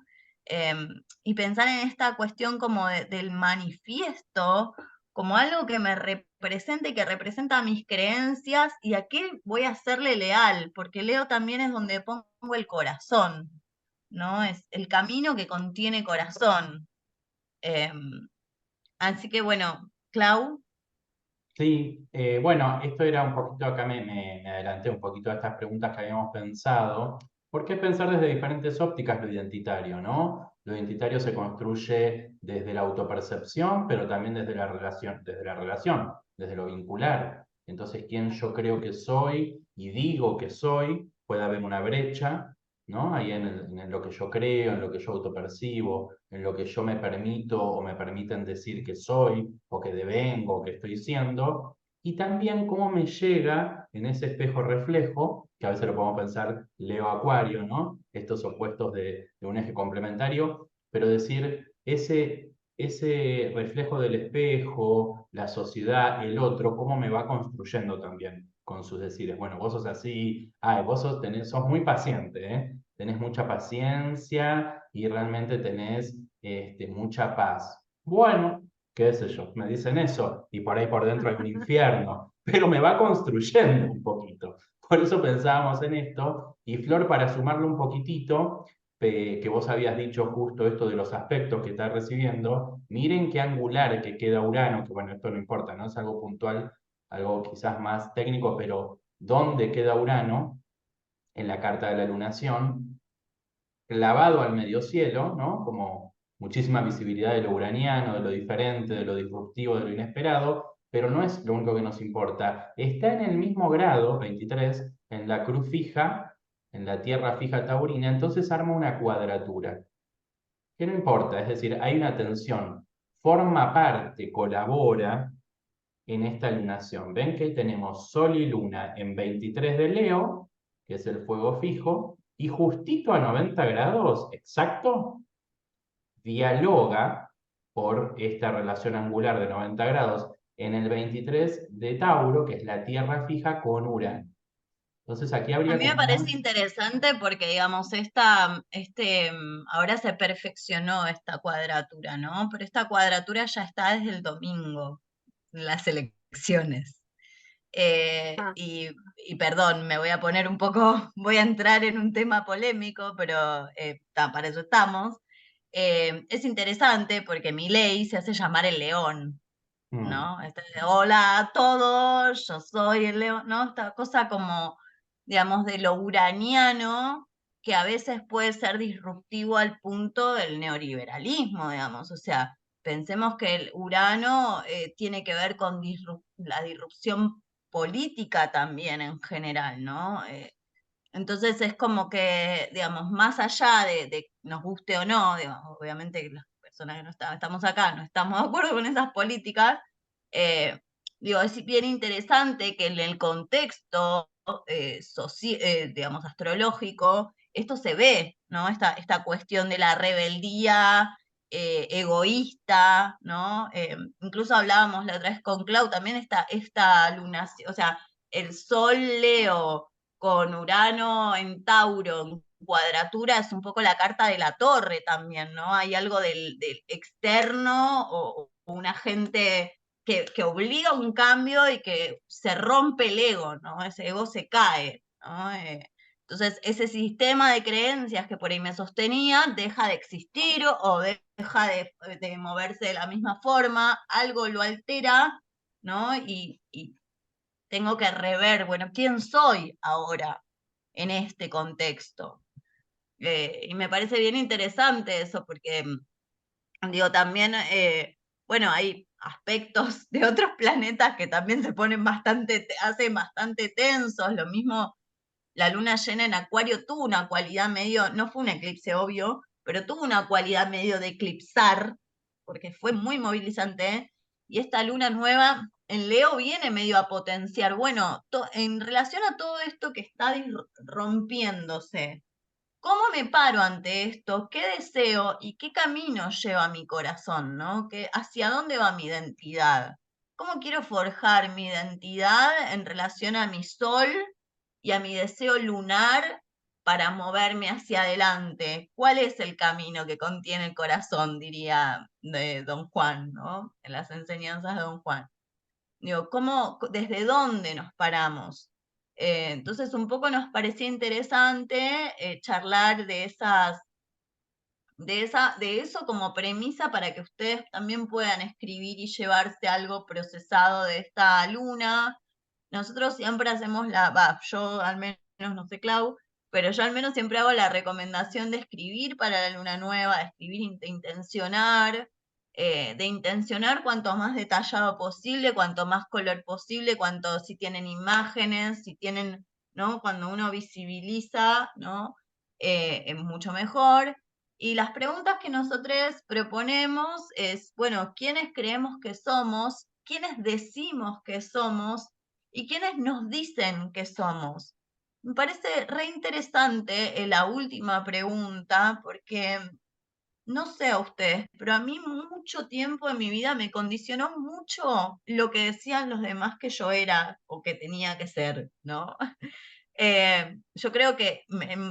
Y pensar en esta cuestión como del manifiesto, como algo que me represente, que representa mis creencias y a qué voy a serle leal, porque Leo también es donde pongo el corazón, ¿no? Es el camino que contiene corazón. Así que bueno, Clau. Sí, bueno, esto era un poquito, acá me adelanté un poquito a estas preguntas que habíamos pensado. ¿Por qué pensar desde diferentes ópticas lo identitario, no? Lo identitario se construye desde la autopercepción, pero también desde lo vincular. Entonces, quién yo creo que soy y digo que soy, puede haber una brecha, ¿no? Ahí en lo que yo creo, en lo que yo autopercibo, en lo que yo me permito o me permiten decir que soy, o que devengo, o que estoy siendo, y también cómo me llega en ese espejo reflejo, que a veces lo podemos pensar Leo Acuario, ¿no? Estos opuestos de un eje complementario, pero decir, ese reflejo del espejo, la sociedad, el otro, cómo me va construyendo también con sus decides. Bueno, vos sos así, ay, sos muy paciente, ¿eh? Tenés mucha paciencia y realmente tenés mucha paz. Bueno, qué sé yo, me dicen eso y por ahí por dentro hay un infierno, pero me va construyendo un poquito. Por eso pensábamos en esto y Flor, para sumarlo un poquitito, que vos habías dicho justo esto de los aspectos que está recibiendo, miren qué angular que queda Urano, que bueno, esto no importa, ¿no? Es algo puntual, algo quizás más técnico, pero ¿dónde queda Urano? En la carta de la lunación, clavado al medio cielo, ¿no? Como muchísima visibilidad de lo uraniano, de lo diferente, de lo disruptivo, de lo inesperado, pero no es lo único que nos importa. Está en el mismo grado, 23, en la cruz fija, en la tierra fija taurina, entonces arma una cuadratura. Que no importa, es decir, hay una tensión, forma parte, colabora en esta alineación. Ven que tenemos Sol y Luna en 23 de Leo, que es el fuego fijo, y justito a 90 grados exacto, dialoga por esta relación angular de 90 grados en el 23 de Tauro, que es la tierra fija con Urano. Entonces aquí A habría mí me como parece interesante porque, digamos, ahora se perfeccionó esta cuadratura, ¿no? Pero esta cuadratura ya está desde el domingo, en las elecciones. Ah, Y perdón, me voy a poner un poco, voy a entrar en un tema polémico, pero para eso estamos. Es interesante porque Milei se hace llamar el león, mm, ¿no? Hola a todos, yo soy el león, ¿no? Esta cosa como, digamos, de lo uraniano que a veces puede ser disruptivo al punto del neoliberalismo, digamos. O sea, pensemos que el Urano tiene que ver con la disrupción política también en general, ¿no? Entonces es como que, digamos, más allá de nos guste o no, digamos, obviamente que las personas que no estamos acá no estamos de acuerdo con esas políticas, eh, digo, es bien interesante que en el contexto, digamos, astrológico, esto se ve, ¿no? Esta cuestión de la rebeldía egoísta, ¿no? Incluso hablábamos la otra vez con Clau, también esta lunación, o sea, el sol Leo con Urano en Tauro, en cuadratura, es un poco la carta de la torre también, ¿no? Hay algo del externo o un agente que obliga a un cambio y que se rompe el ego, ¿no? Ese ego se cae, ¿no? Entonces, ese sistema de creencias que por ahí me sostenía deja de existir o deja de moverse de la misma forma, algo lo altera, ¿no? Y tengo que rever, bueno, ¿quién soy ahora en este contexto? Y me parece bien interesante eso, porque digo, también, bueno, hay aspectos de otros planetas que también se ponen hacen bastante tensos, lo mismo la luna llena en Acuario tuvo una cualidad medio, no fue un eclipse obvio, pero tuvo una cualidad medio de eclipsar, porque fue muy movilizante, y esta luna nueva en Leo viene medio a potenciar, bueno, en relación a todo esto que está rompiéndose, ¿cómo me paro ante esto? ¿Qué deseo y qué camino lleva mi corazón, ¿no? ¿Hacia dónde va mi identidad? ¿Cómo quiero forjar mi identidad en relación a mi sol y a mi deseo lunar para moverme hacia adelante? ¿Cuál es el camino que contiene el corazón, diría de Don Juan, ¿no? En las enseñanzas de Don Juan. Digo, desde dónde nos paramos? Entonces, un poco nos parecía interesante charlar de eso como premisa para que ustedes también puedan escribir y llevarse algo procesado de esta luna. Nosotros siempre hacemos yo al menos, no sé, Clau, pero yo al menos siempre hago la recomendación de escribir para la luna nueva, de escribir, de intencionar cuanto más detallado posible, cuanto más color posible, si tienen imágenes, si tienen, ¿no? Cuando uno visibiliza, ¿no? Es mucho mejor. Y las preguntas que nosotros proponemos es, bueno, ¿quiénes creemos que somos? ¿Quiénes decimos que somos? ¿Y quiénes nos dicen que somos? Me parece re interesante la última pregunta, porque no sé a ustedes, pero a mí mucho tiempo en mi vida me condicionó mucho lo que decían los demás que yo era o que tenía que ser, ¿no? Yo creo que,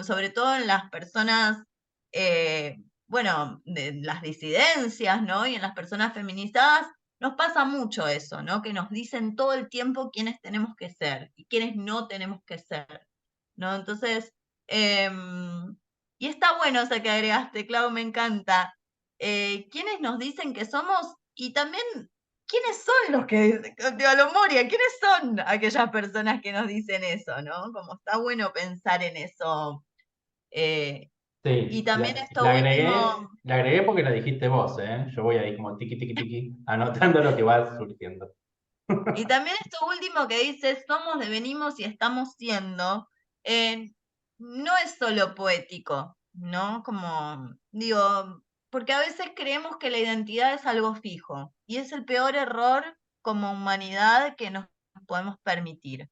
sobre todo en las personas, eh, bueno, de las disidencias, ¿no? Y en las personas feminizadas, nos pasa mucho eso, ¿no? Que nos dicen todo el tiempo quiénes tenemos que ser y quiénes no tenemos que ser, ¿no? Entonces, y está bueno eso que agregaste, Clau, me encanta. ¿Quiénes nos dicen que somos? Y también ¿quiénes son los que, digo, lo Moria, quiénes son aquellas personas que nos dicen eso, ¿no? Como está bueno pensar en eso. Y Sí, también esto último, la agregué porque la dijiste vos, ¿eh? Yo voy ahí como tiqui, tiqui, tiqui, anotando lo que va surgiendo. y también esto último que dice, somos, devenimos y estamos siendo, eh, no es solo poético, ¿no? Como, digo, porque a veces creemos que la identidad es algo fijo, y es el peor error como humanidad que nos podemos permitir.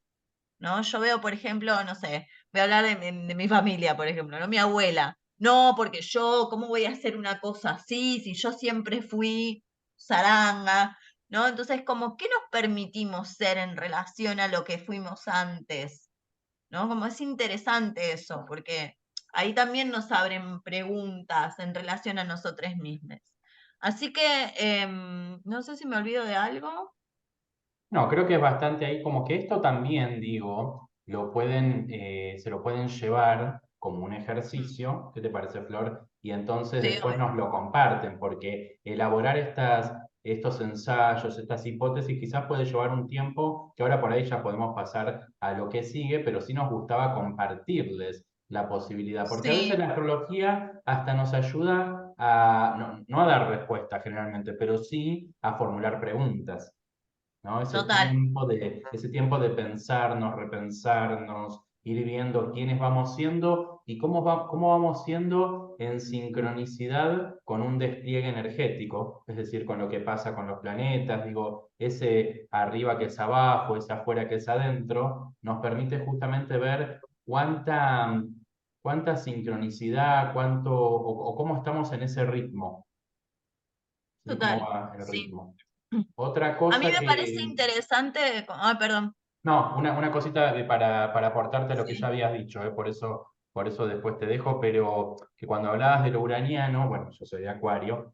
¿No? Yo veo, por ejemplo, no sé, voy a hablar de mi familia, por ejemplo, ¿no? Mi abuela. No, porque yo, ¿cómo voy a hacer una cosa así si yo siempre fui zaranga? ¿No? Entonces, como, ¿qué nos permitimos ser en relación a lo que fuimos antes? ¿No? Como es interesante eso, porque ahí también nos abren preguntas en relación a nosotros mismos. Así que, no sé si me olvido de algo. No, creo que es bastante ahí, como que esto también, digo, se lo pueden llevar como un Mm, ejercicio, ¿qué te parece, Flor? Y entonces sí, después obvio. nos lo comparten, porque elaborar estos ensayos, estas hipótesis, quizás puede llevar un tiempo, que ahora por ahí ya podemos pasar a lo que sigue, pero sí nos gustaba compartirles la posibilidad, porque a veces Sí, la astrología hasta nos ayuda a, no a dar respuestas generalmente, pero sí a formular preguntas, ¿no? total. Ese tiempo de pensarnos, repensarnos, ir viendo quiénes vamos siendo y cómo vamos siendo en sincronicidad con un despliegue energético, es decir, con lo que pasa con los planetas, digo, ese arriba que es abajo, ese afuera que es adentro, nos permite justamente ver cuánta sincronicidad, o cómo estamos en ese ritmo, ¿sí? Cómo Total, va el sí. ritmo. Otra A mí cosa me parece que, interesante, ay, perdón, no, una cosita para aportarte a lo que ya sí, habías dicho, por eso después te dejo, pero que cuando hablabas de lo uraniano, bueno, yo soy de Acuario,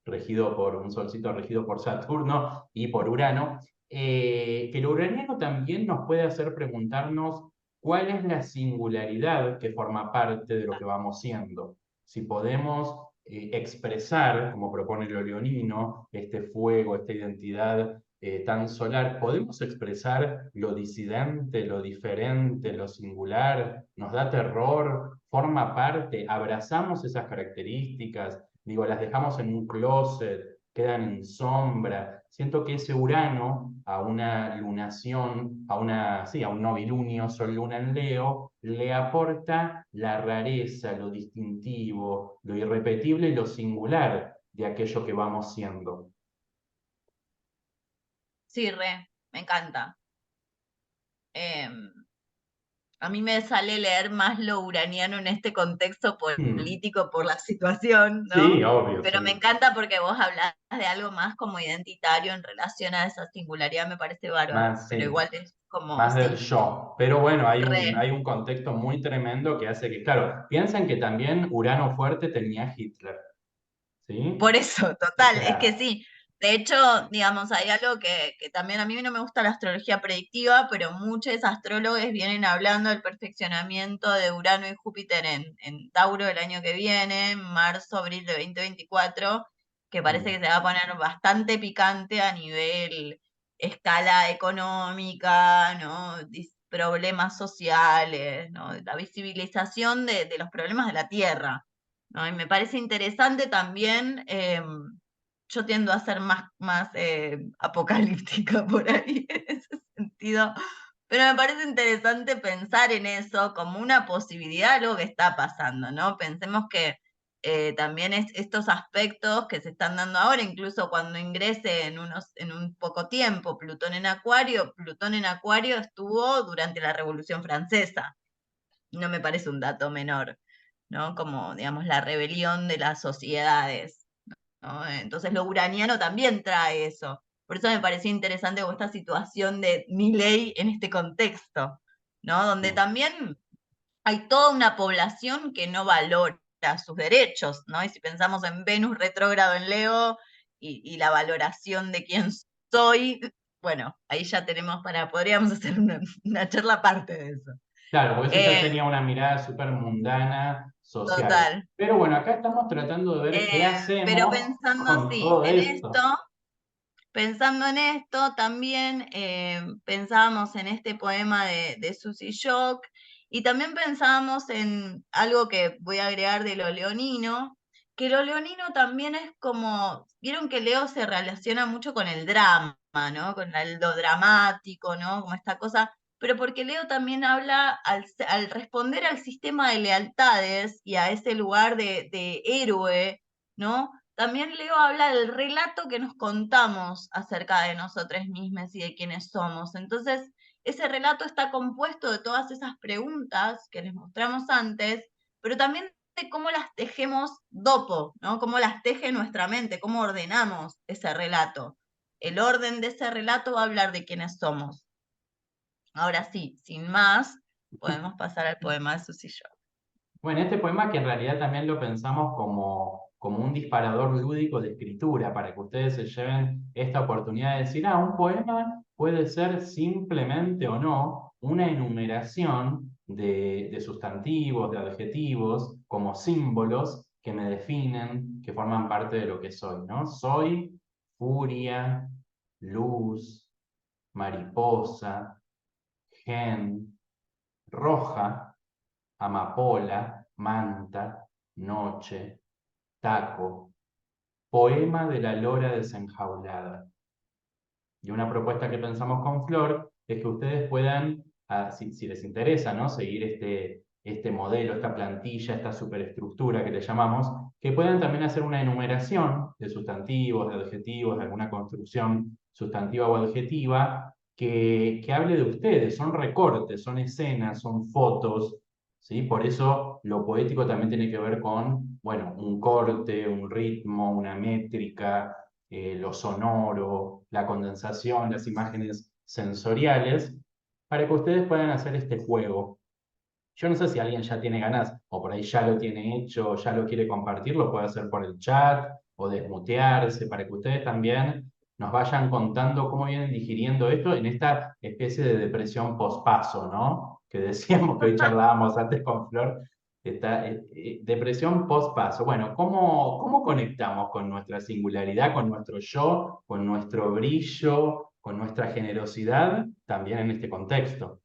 regido por un solcito regido por Saturno y por Urano, que lo uraniano también nos puede hacer preguntarnos cuál es la singularidad que forma parte de lo que vamos siendo. Si podemos expresar, como propone lo leonino, este fuego, esta identidad tan solar, ¿podemos expresar lo disidente, lo diferente, lo singular? ¿Nos da terror? ¿Forma parte? ¿Abrazamos esas características? Digo, las dejamos en un closet, quedan en sombra. Siento que ese Urano, a una lunación, sí, a un novilunio, Sol Luna en Leo, le aporta la rareza, lo distintivo, lo irrepetible y lo singular de aquello que vamos siendo. sí, me encanta. Em, a mí me sale leer más lo uraniano en este contexto Hmm. político por la situación, ¿no? Sí, obvio, Pero me sí. encanta porque vos hablás de algo más como identitario en relación a esa singularidad, me parece bárbaro, Más, pero sí, igual es como, más del sí, yo. Pero bueno, re. hay un contexto muy tremendo que hace que, claro, piensen que también Urano fuerte tenía Hitler, ¿sí? Por eso, O total, es que sea, sí. De hecho, digamos, hay algo que también a mí no me gusta la astrología predictiva, pero muchos astrólogos vienen hablando del perfeccionamiento de Urano y Júpiter en Tauro el año que viene, marzo, abril de 2024, que parece que mm, se va a poner bastante picante a nivel escala económica, ¿no? Problemas sociales, ¿no? La visibilización de los problemas de la Tierra. ¿No? Y me parece interesante también, yo tiendo a ser más apocalíptica por ahí en ese sentido, pero me parece interesante pensar en eso como una posibilidad, algo que está pasando, ¿no? Pensemos que también estos aspectos que se están dando ahora, incluso cuando ingrese en un poco tiempo Plutón en Acuario estuvo durante la Revolución Francesa, no me parece un dato menor. ¿No? Como, digamos, la rebelión de las sociedades, ¿no? Entonces lo uraniano también trae eso. Por eso me pareció interesante como esta situación de Milley en este contexto, ¿no? Donde mm. también hay toda una población que no valora sus derechos, ¿no? Y si pensamos en Venus retrógrado en Leo y la valoración de quién soy, bueno, ahí ya podríamos hacer una charla aparte de eso. Claro, porque eso ya Eh, sería una mirada súper mundana, social. total. Pero bueno, acá estamos tratando de ver qué Pero hacemos pensando con así, todo esto. pensando en esto, también pensábamos en este poema de Susy Shock y también pensábamos en algo que voy a agregar de lo leonino, que lo leonino también es como, vieron que Leo se relaciona mucho con el drama, ¿no? Con lo dramático, ¿no? Como esta cosa, pero porque Leo también habla al responder al sistema de lealtades y a ese lugar de héroe, ¿no? También Leo habla del relato que nos contamos acerca de nosotros mismos y de quiénes somos. Entonces, ese relato está compuesto de todas esas preguntas que les mostramos antes, pero también de cómo las tejemos dopo, ¿no? Cómo las teje nuestra mente, cómo ordenamos ese relato. El orden de ese relato va a hablar de quiénes somos. Ahora sí, sin más, podemos pasar al poema de Susy Shock. Bueno, este poema que en realidad también lo pensamos como un disparador lúdico de escritura, para que ustedes se lleven esta oportunidad de decir, un poema puede ser simplemente o no una enumeración de sustantivos, de adjetivos, como símbolos que me definen, que forman parte de lo que soy, ¿no? Soy furia, luz, mariposa, gen, roja. amapola, manta, noche, taco, poema de la lora desenjaulada. Y una propuesta que pensamos con Flor es que ustedes puedan, si les interesa, ¿no? Seguir este modelo, esta plantilla, esta superestructura que le llamamos, que puedan también hacer una enumeración de sustantivos, de adjetivos, de alguna construcción sustantiva o adjetiva que hable de ustedes. Son recortes, son escenas, son fotos, ¿sí? Por eso lo poético también tiene que ver con, bueno, un corte, un ritmo, una métrica, lo sonoro, la condensación, las imágenes sensoriales, para que ustedes puedan hacer este juego. Yo no sé si alguien ya tiene ganas, o por ahí ya lo tiene hecho, o ya lo quiere compartir, lo puede hacer por el chat, o desmutearse, para que ustedes también nos vayan contando cómo vienen digiriendo esto en esta especie de depresión pospaso, ¿no? Que decíamos que hoy charlábamos antes con Flor, esta depresión pospaso. Bueno, ¿cómo conectamos con nuestra singularidad, con nuestro yo, con nuestro brillo, con nuestra generosidad, también en este contexto?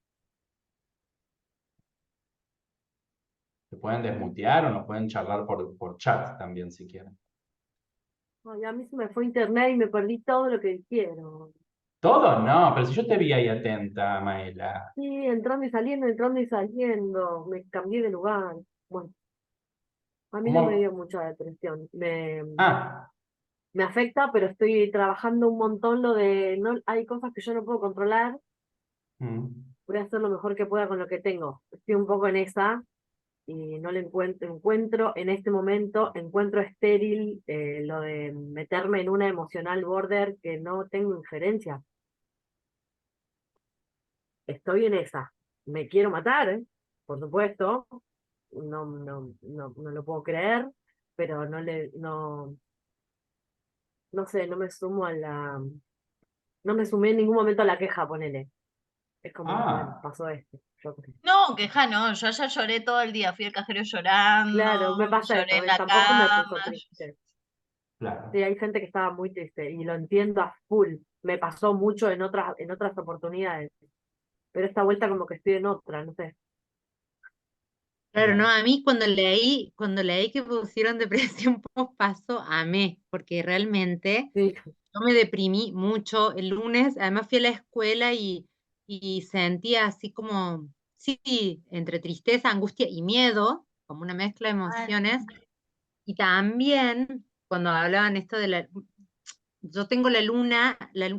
Se pueden desmutear o nos pueden charlar por chat también si quieren. Ay, a mí se me fue internet y me perdí todo lo que quiero. Todo no, pero si yo te vi ahí atenta, Maela. Sí, entrando y saliendo. Me cambié de lugar. Bueno, a mí no me dio ¿Cómo? mucha depresión. Ah, Me afecta, pero estoy trabajando un montón lo de, no, hay cosas que yo no puedo controlar, mm. voy a hacer lo mejor que pueda con lo que tengo. Estoy un poco en esa y no le encuentro en este momento, encuentro estéril lo de meterme en una emocional border que no tengo injerencia. Estoy en esa. Me quiero matar, por supuesto, no lo puedo creer, pero no sé, no me sumé en ningún momento a la queja, ponele. Es como, bueno, Ah, pasó esto, yo qué sé. No, queja no, yo ayer lloré todo el día, fui al cajero Claro, me llorando, pasa lloré eso, en la tampoco me cama. puso triste. Sí, claro. hay gente que estaba muy triste y lo entiendo a full. Me pasó mucho en otras oportunidades, pero esta vuelta como que estoy en otra, no sé. Claro, no, Bien. a mí cuando leí que pusieron depresión pospaso, amé, porque realmente Sí, yo me deprimí mucho el lunes, además fui a la escuela y sentía así como, sí, entre tristeza, angustia y miedo, como una mezcla de Ay, emociones, y también cuando hablaban esto de yo tengo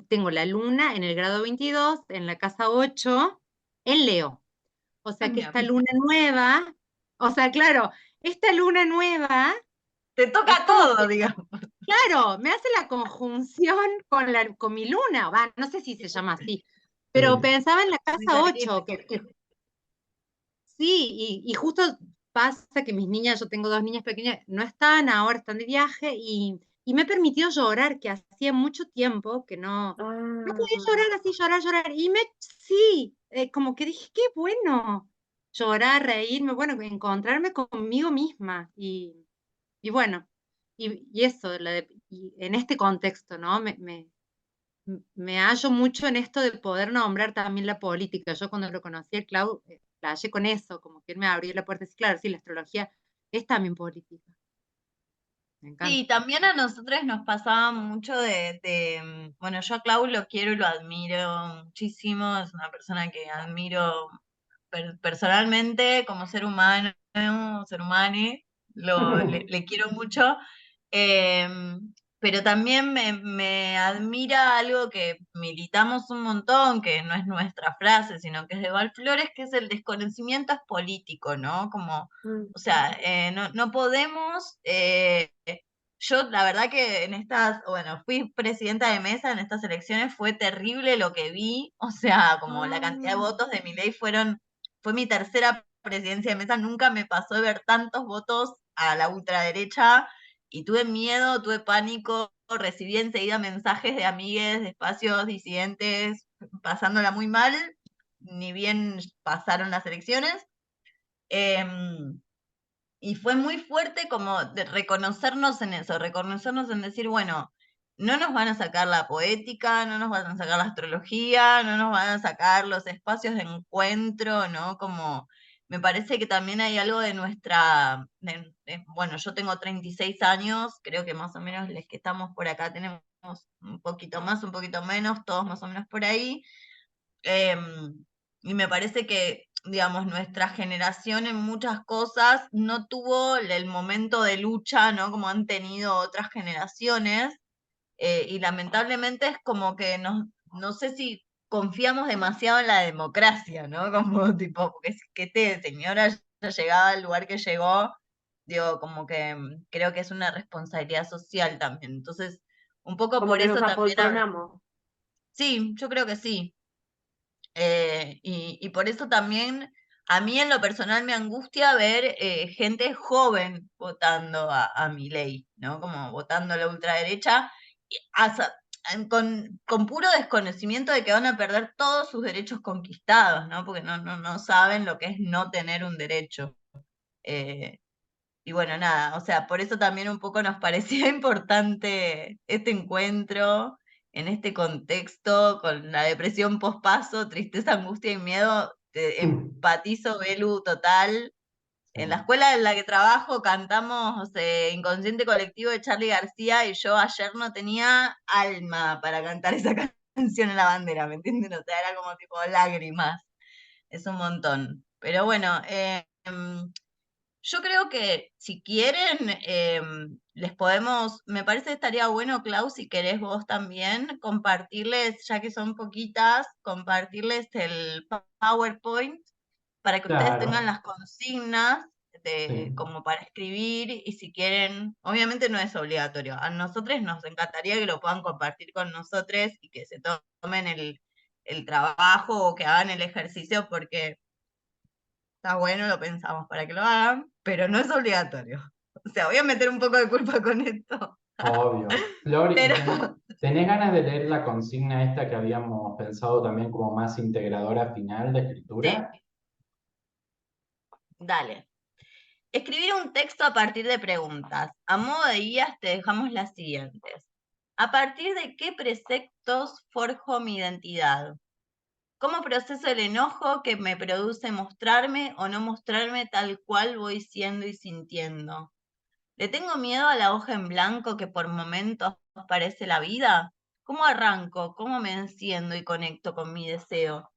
tengo la luna en el grado 22 en la casa 8 en Leo. O sea que mira, esta luna nueva, o sea, claro, esta luna nueva te es toca como todo, que, digamos. claro, me hace la conjunción con mi luna, va, no sé si se llama así, pero Sí. pensaba en la Muy casa 8 caliente. que sí, y justo pasa que mis niñas, yo tengo dos niñas pequeñas, no están ahora, están de viaje, y me permitió llorar, que hacía mucho tiempo que no podía ah, llorar así, llorar, sí, como que dije, qué bueno, llorar, reírme, bueno, encontrarme conmigo misma, y bueno, y eso, y en este contexto, ¿no? Me hallo mucho en esto de poder nombrar también la política. Yo cuando lo conocí a Clau, flashé con eso, como que él me abrió la puerta. Sí, claro, sí, la astrología es también política. Me encanta. Sí, también a nosotros nos pasaba mucho bueno, yo a Clau lo quiero y lo admiro muchísimo, es una persona que admiro personalmente como ser humano, le quiero mucho, pero también me admira algo que militamos un montón, que no es nuestra frase, sino que es de Val Flores, que es el desconocimiento es político, ¿no? Como, mm, o sea, no podemos... yo, la verdad que bueno, fui presidenta de mesa en estas elecciones, fue terrible lo que vi, o sea, como la cantidad de ah, votos de Milei fue mi tercera presidencia de mesa, nunca me pasó de ver tantos votos a la ultraderecha y tuve miedo, tuve pánico, recibí enseguida mensajes de amigues de espacios disidentes pasándola muy mal, ni bien pasaron las elecciones. Em, y fue muy fuerte como de reconocernos en eso, reconocernos en decir, bueno, no nos van a sacar la poética, no nos van a sacar la astrología, no nos van a sacar los espacios de encuentro, ¿no? Como me parece que también hay algo de nuestra, bueno, yo tengo 36 años, creo que más o menos los que estamos por acá tenemos un poquito más, un poquito menos, todos más o menos por ahí. Y me parece que, digamos, nuestra generación en muchas cosas no tuvo el momento de lucha, ¿no? Como han tenido otras generaciones. Y lamentablemente es como que no sé si confiamos demasiado en la democracia, ¿no? Como tipo, porque es que este señora ya llegaba al lugar que llegó, digo, como que creo que es una responsabilidad social también. Entonces, un poco Como por que nos eso también, apoltronamos. sí, yo creo que sí. Y por eso también a mí en lo personal me angustia ver gente joven votando a Milei, ¿no? Como votando a la ultraderecha, y con puro desconocimiento de que van a perder todos sus derechos conquistados, ¿no? Porque no saben lo que es no tener un derecho. Eh, y bueno, nada, o sea, por eso también un poco nos parecía importante este encuentro en este contexto, con la depresión pospaso, tristeza, angustia y miedo. Te empatizo, Belu, total. En la escuela en la que trabajo cantamos Inconsciente Colectivo de Charly García y yo ayer no tenía alma para cantar esa canción en la bandera, ¿me entienden? O sea, era como tipo lágrimas. Es un montón. Pero bueno, yo creo que si quieren, les podemos, me parece que estaría bueno, Clau, si querés vos también, compartirles, ya que son poquitas, compartirles el PowerPoint para que ustedes tengan Claro, las consignas sí. como para escribir y si quieren, obviamente no es obligatorio, a nosotros nos encantaría que lo puedan compartir con nosotros y que se tomen el trabajo o que hagan el ejercicio porque está bueno, lo pensamos para que lo hagan, pero no es obligatorio. O sea, voy a meter un poco de culpa con esto. Obvio. Flor, Pero ¿tenés ganas de leer la consigna esta que habíamos pensado también como más integradora final de sí, escritura? dale. Escribir un texto a partir de preguntas. A modo de guías te dejamos las siguientes. ¿A partir de qué preceptos forjo mi identidad? ¿Cómo proceso el enojo que me produce mostrarme o no mostrarme tal cual voy siendo y sintiendo? ¿Le tengo miedo a la hoja en blanco que por momentos parece la vida? ¿Cómo arranco? ¿Cómo me enciendo y conecto con mi deseo?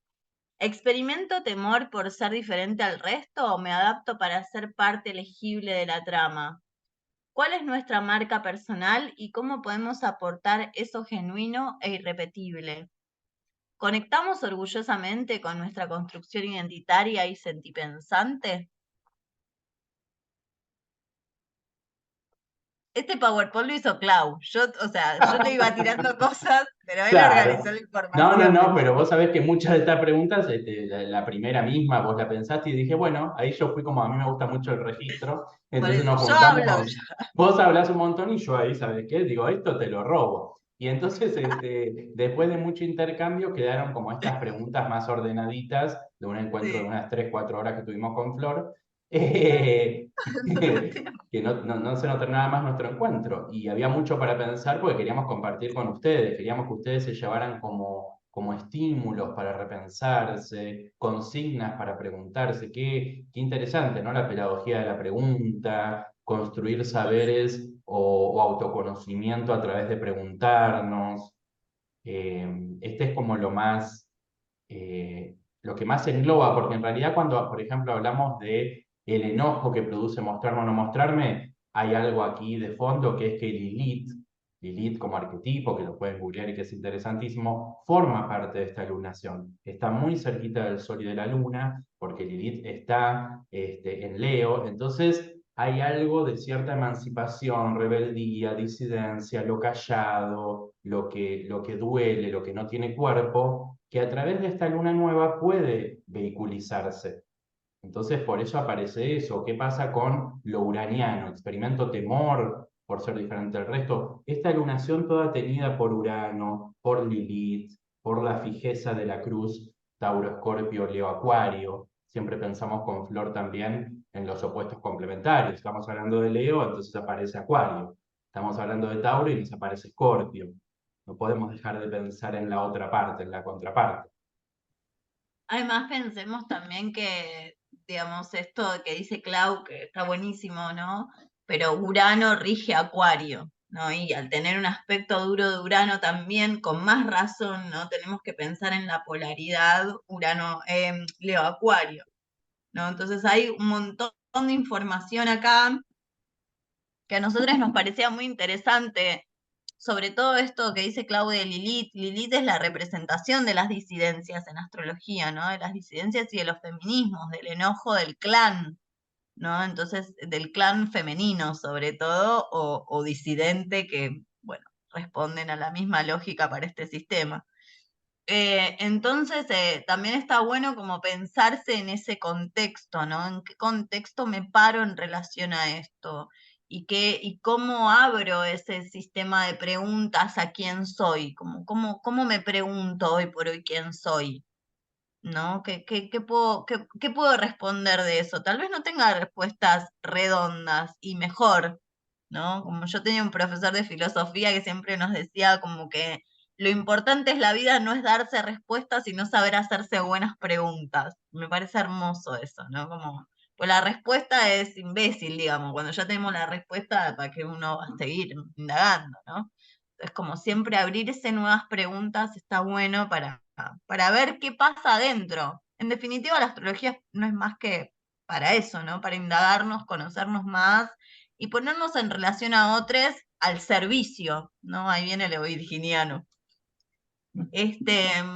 ¿Experimento temor por ser diferente al resto o me adapto para ser parte legible de la trama? ¿Cuál es nuestra marca personal y cómo podemos aportar eso genuino e irrepetible? ¿Conectamos orgullosamente con nuestra construcción identitaria y sentipensante? Este PowerPoint lo hizo Clau. O sea, yo le iba tirando cosas, pero él organizó Claro. la No, información, ¿me pero vos entiendes? sabés que muchas de estas preguntas, la primera misma, vos la pensaste y dije, bueno, ahí yo fui como a mí me gusta mucho el registro, Por entonces eso, nos yo hablo. juntamos, vos hablás un montón y yo ahí, ¿sabés qué? Digo, esto te lo robo. Y entonces, después de mucho intercambio, quedaron como estas preguntas más ordenaditas de un encuentro de Sí. unas 3, 4 horas que tuvimos con Flor. Que no se nos terminaba más nuestro encuentro. Y había mucho para pensar porque queríamos compartir con ustedes, queríamos que ustedes se llevaran como estímulos para repensarse, consignas para preguntarse. Qué interesante, ¿no? La pedagogía de la pregunta, construir saberes o autoconocimiento a través de preguntarnos. Este es como lo que más engloba, porque en realidad cuando, por ejemplo, hablamos de el enojo que produce mostrarme o no mostrarme, hay algo aquí de fondo que es que Lilith como arquetipo, que lo pueden googlear y que es interesantísimo, forma parte de esta lunación. Está muy cerquita del Sol y de la Luna, porque Lilith está en Leo, entonces hay algo de cierta emancipación, rebeldía, disidencia, lo callado, lo que duele, lo que no tiene cuerpo, que a través de esta luna nueva puede vehiculizarse. Entonces, por eso aparece eso. ¿Qué pasa con lo uraniano? Experimento temor por ser diferente del resto. Esta lunación toda tenida por Urano, por Lilith, por la fijeza de la cruz, Tauro, Escorpio, Leo, Acuario. Siempre pensamos con Flor también en los opuestos complementarios. Estamos hablando de Leo, entonces aparece Acuario. Estamos hablando de Tauro y nos aparece Escorpio. No podemos dejar de pensar en la otra parte, en la contraparte. Además, pensemos también que digamos, esto que dice Clau, que está buenísimo, ¿no? Pero Urano rige Acuario, ¿no? Y al tener un aspecto duro de Urano también, con más razón, ¿no? Tenemos que pensar en la polaridad Urano, Leo Acuario, ¿no? Entonces hay un montón de información acá que a nosotros nos parecía muy interesante, sobre todo esto que dice Claudia de Lilith. Lilith es la representación de las disidencias en astrología, ¿no? De las disidencias y de los feminismos, del enojo del clan, ¿no? Entonces, del clan femenino, sobre todo, o disidente, que, bueno, responden a la misma lógica para este sistema. Entonces, también está bueno como pensarse en ese contexto, ¿no? ¿En qué contexto me paro en relación a esto? Y cómo abro ese sistema de preguntas a quién soy? ¿Cómo me pregunto hoy por hoy quién soy? ¿No? ¿Qué puedo responder de eso? Tal vez no tenga respuestas redondas y mejor, ¿no? Como yo tenía un profesor de filosofía que siempre nos decía como que lo importante es la vida, no es darse respuestas, sino saber hacerse buenas preguntas. Me parece hermoso eso, ¿no? Como, pues la respuesta es imbécil, digamos, cuando ya tenemos la respuesta, ¿para qué uno va a seguir indagando, ¿no? Es como siempre abrirse nuevas preguntas está bueno para ver qué pasa adentro. En definitiva, la astrología no es más que para eso, ¿no? Para indagarnos, conocernos más y ponernos en relación a otros al servicio, ¿no? Ahí viene el virginiano.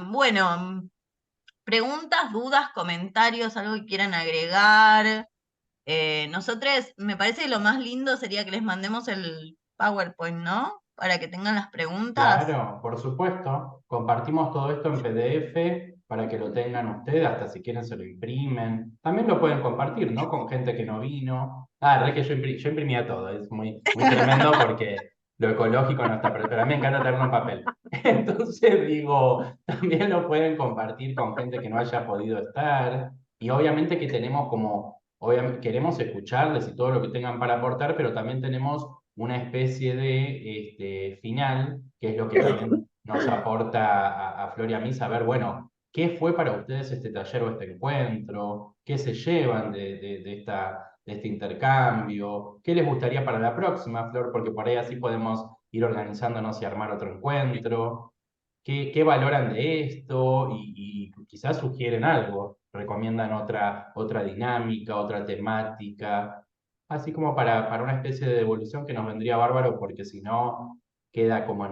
Bueno, preguntas, dudas, comentarios, algo que quieran agregar. Nosotros, me parece que lo más lindo sería que les mandemos el PowerPoint, ¿no? Para que tengan las preguntas. Claro, por supuesto. Compartimos todo esto en PDF para que lo tengan ustedes, hasta si quieren se lo imprimen. También lo pueden compartir, ¿no? Con gente que no vino. Ah, re que yo imprimía todo, es muy tremendo porque lo ecológico no está, pero a mí me encanta tenerlo en papel. Entonces digo, también lo pueden compartir con gente que no haya podido estar. Y obviamente que tenemos como, obviamente, queremos escucharles y todo lo que tengan para aportar, pero también tenemos una especie de final, que es lo que también nos aporta a Flor y a mí saber, bueno, ¿qué fue para ustedes este taller o este encuentro? ¿Qué se llevan de este intercambio? ¿Qué les gustaría para la próxima, Flor? Porque por ahí así podemos ir organizándonos y armar otro encuentro. ¿Qué valoran de esto? Y quizás sugieren algo, recomiendan otra dinámica, otra temática, así como para una especie de devolución que nos vendría bárbaro, porque si no queda como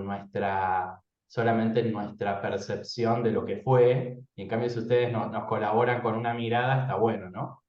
solamente en nuestra percepción de lo que fue, y en cambio si ustedes nos colaboran con una mirada, está bueno, ¿no?